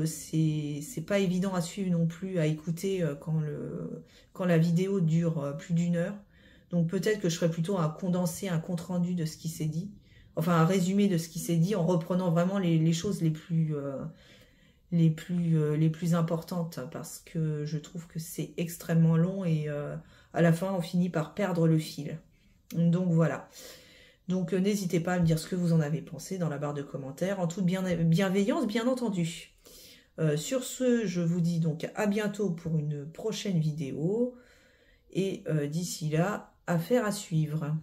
A: c'est pas évident à suivre non plus, à écouter quand la vidéo dure plus d'1 heure. Donc peut-être que je ferai plutôt un condensé, un compte-rendu de ce qui s'est dit. Enfin, un résumé de ce qui s'est dit en reprenant vraiment les choses les plus importantes. Parce que je trouve que c'est extrêmement long et à la fin, on finit par perdre le fil. Donc voilà. Donc n'hésitez pas à me dire ce que vous en avez pensé dans la barre de commentaires, en toute bienveillance bien entendu. Sur ce, je vous dis donc à bientôt pour une prochaine vidéo. Et d'ici là, affaire à suivre.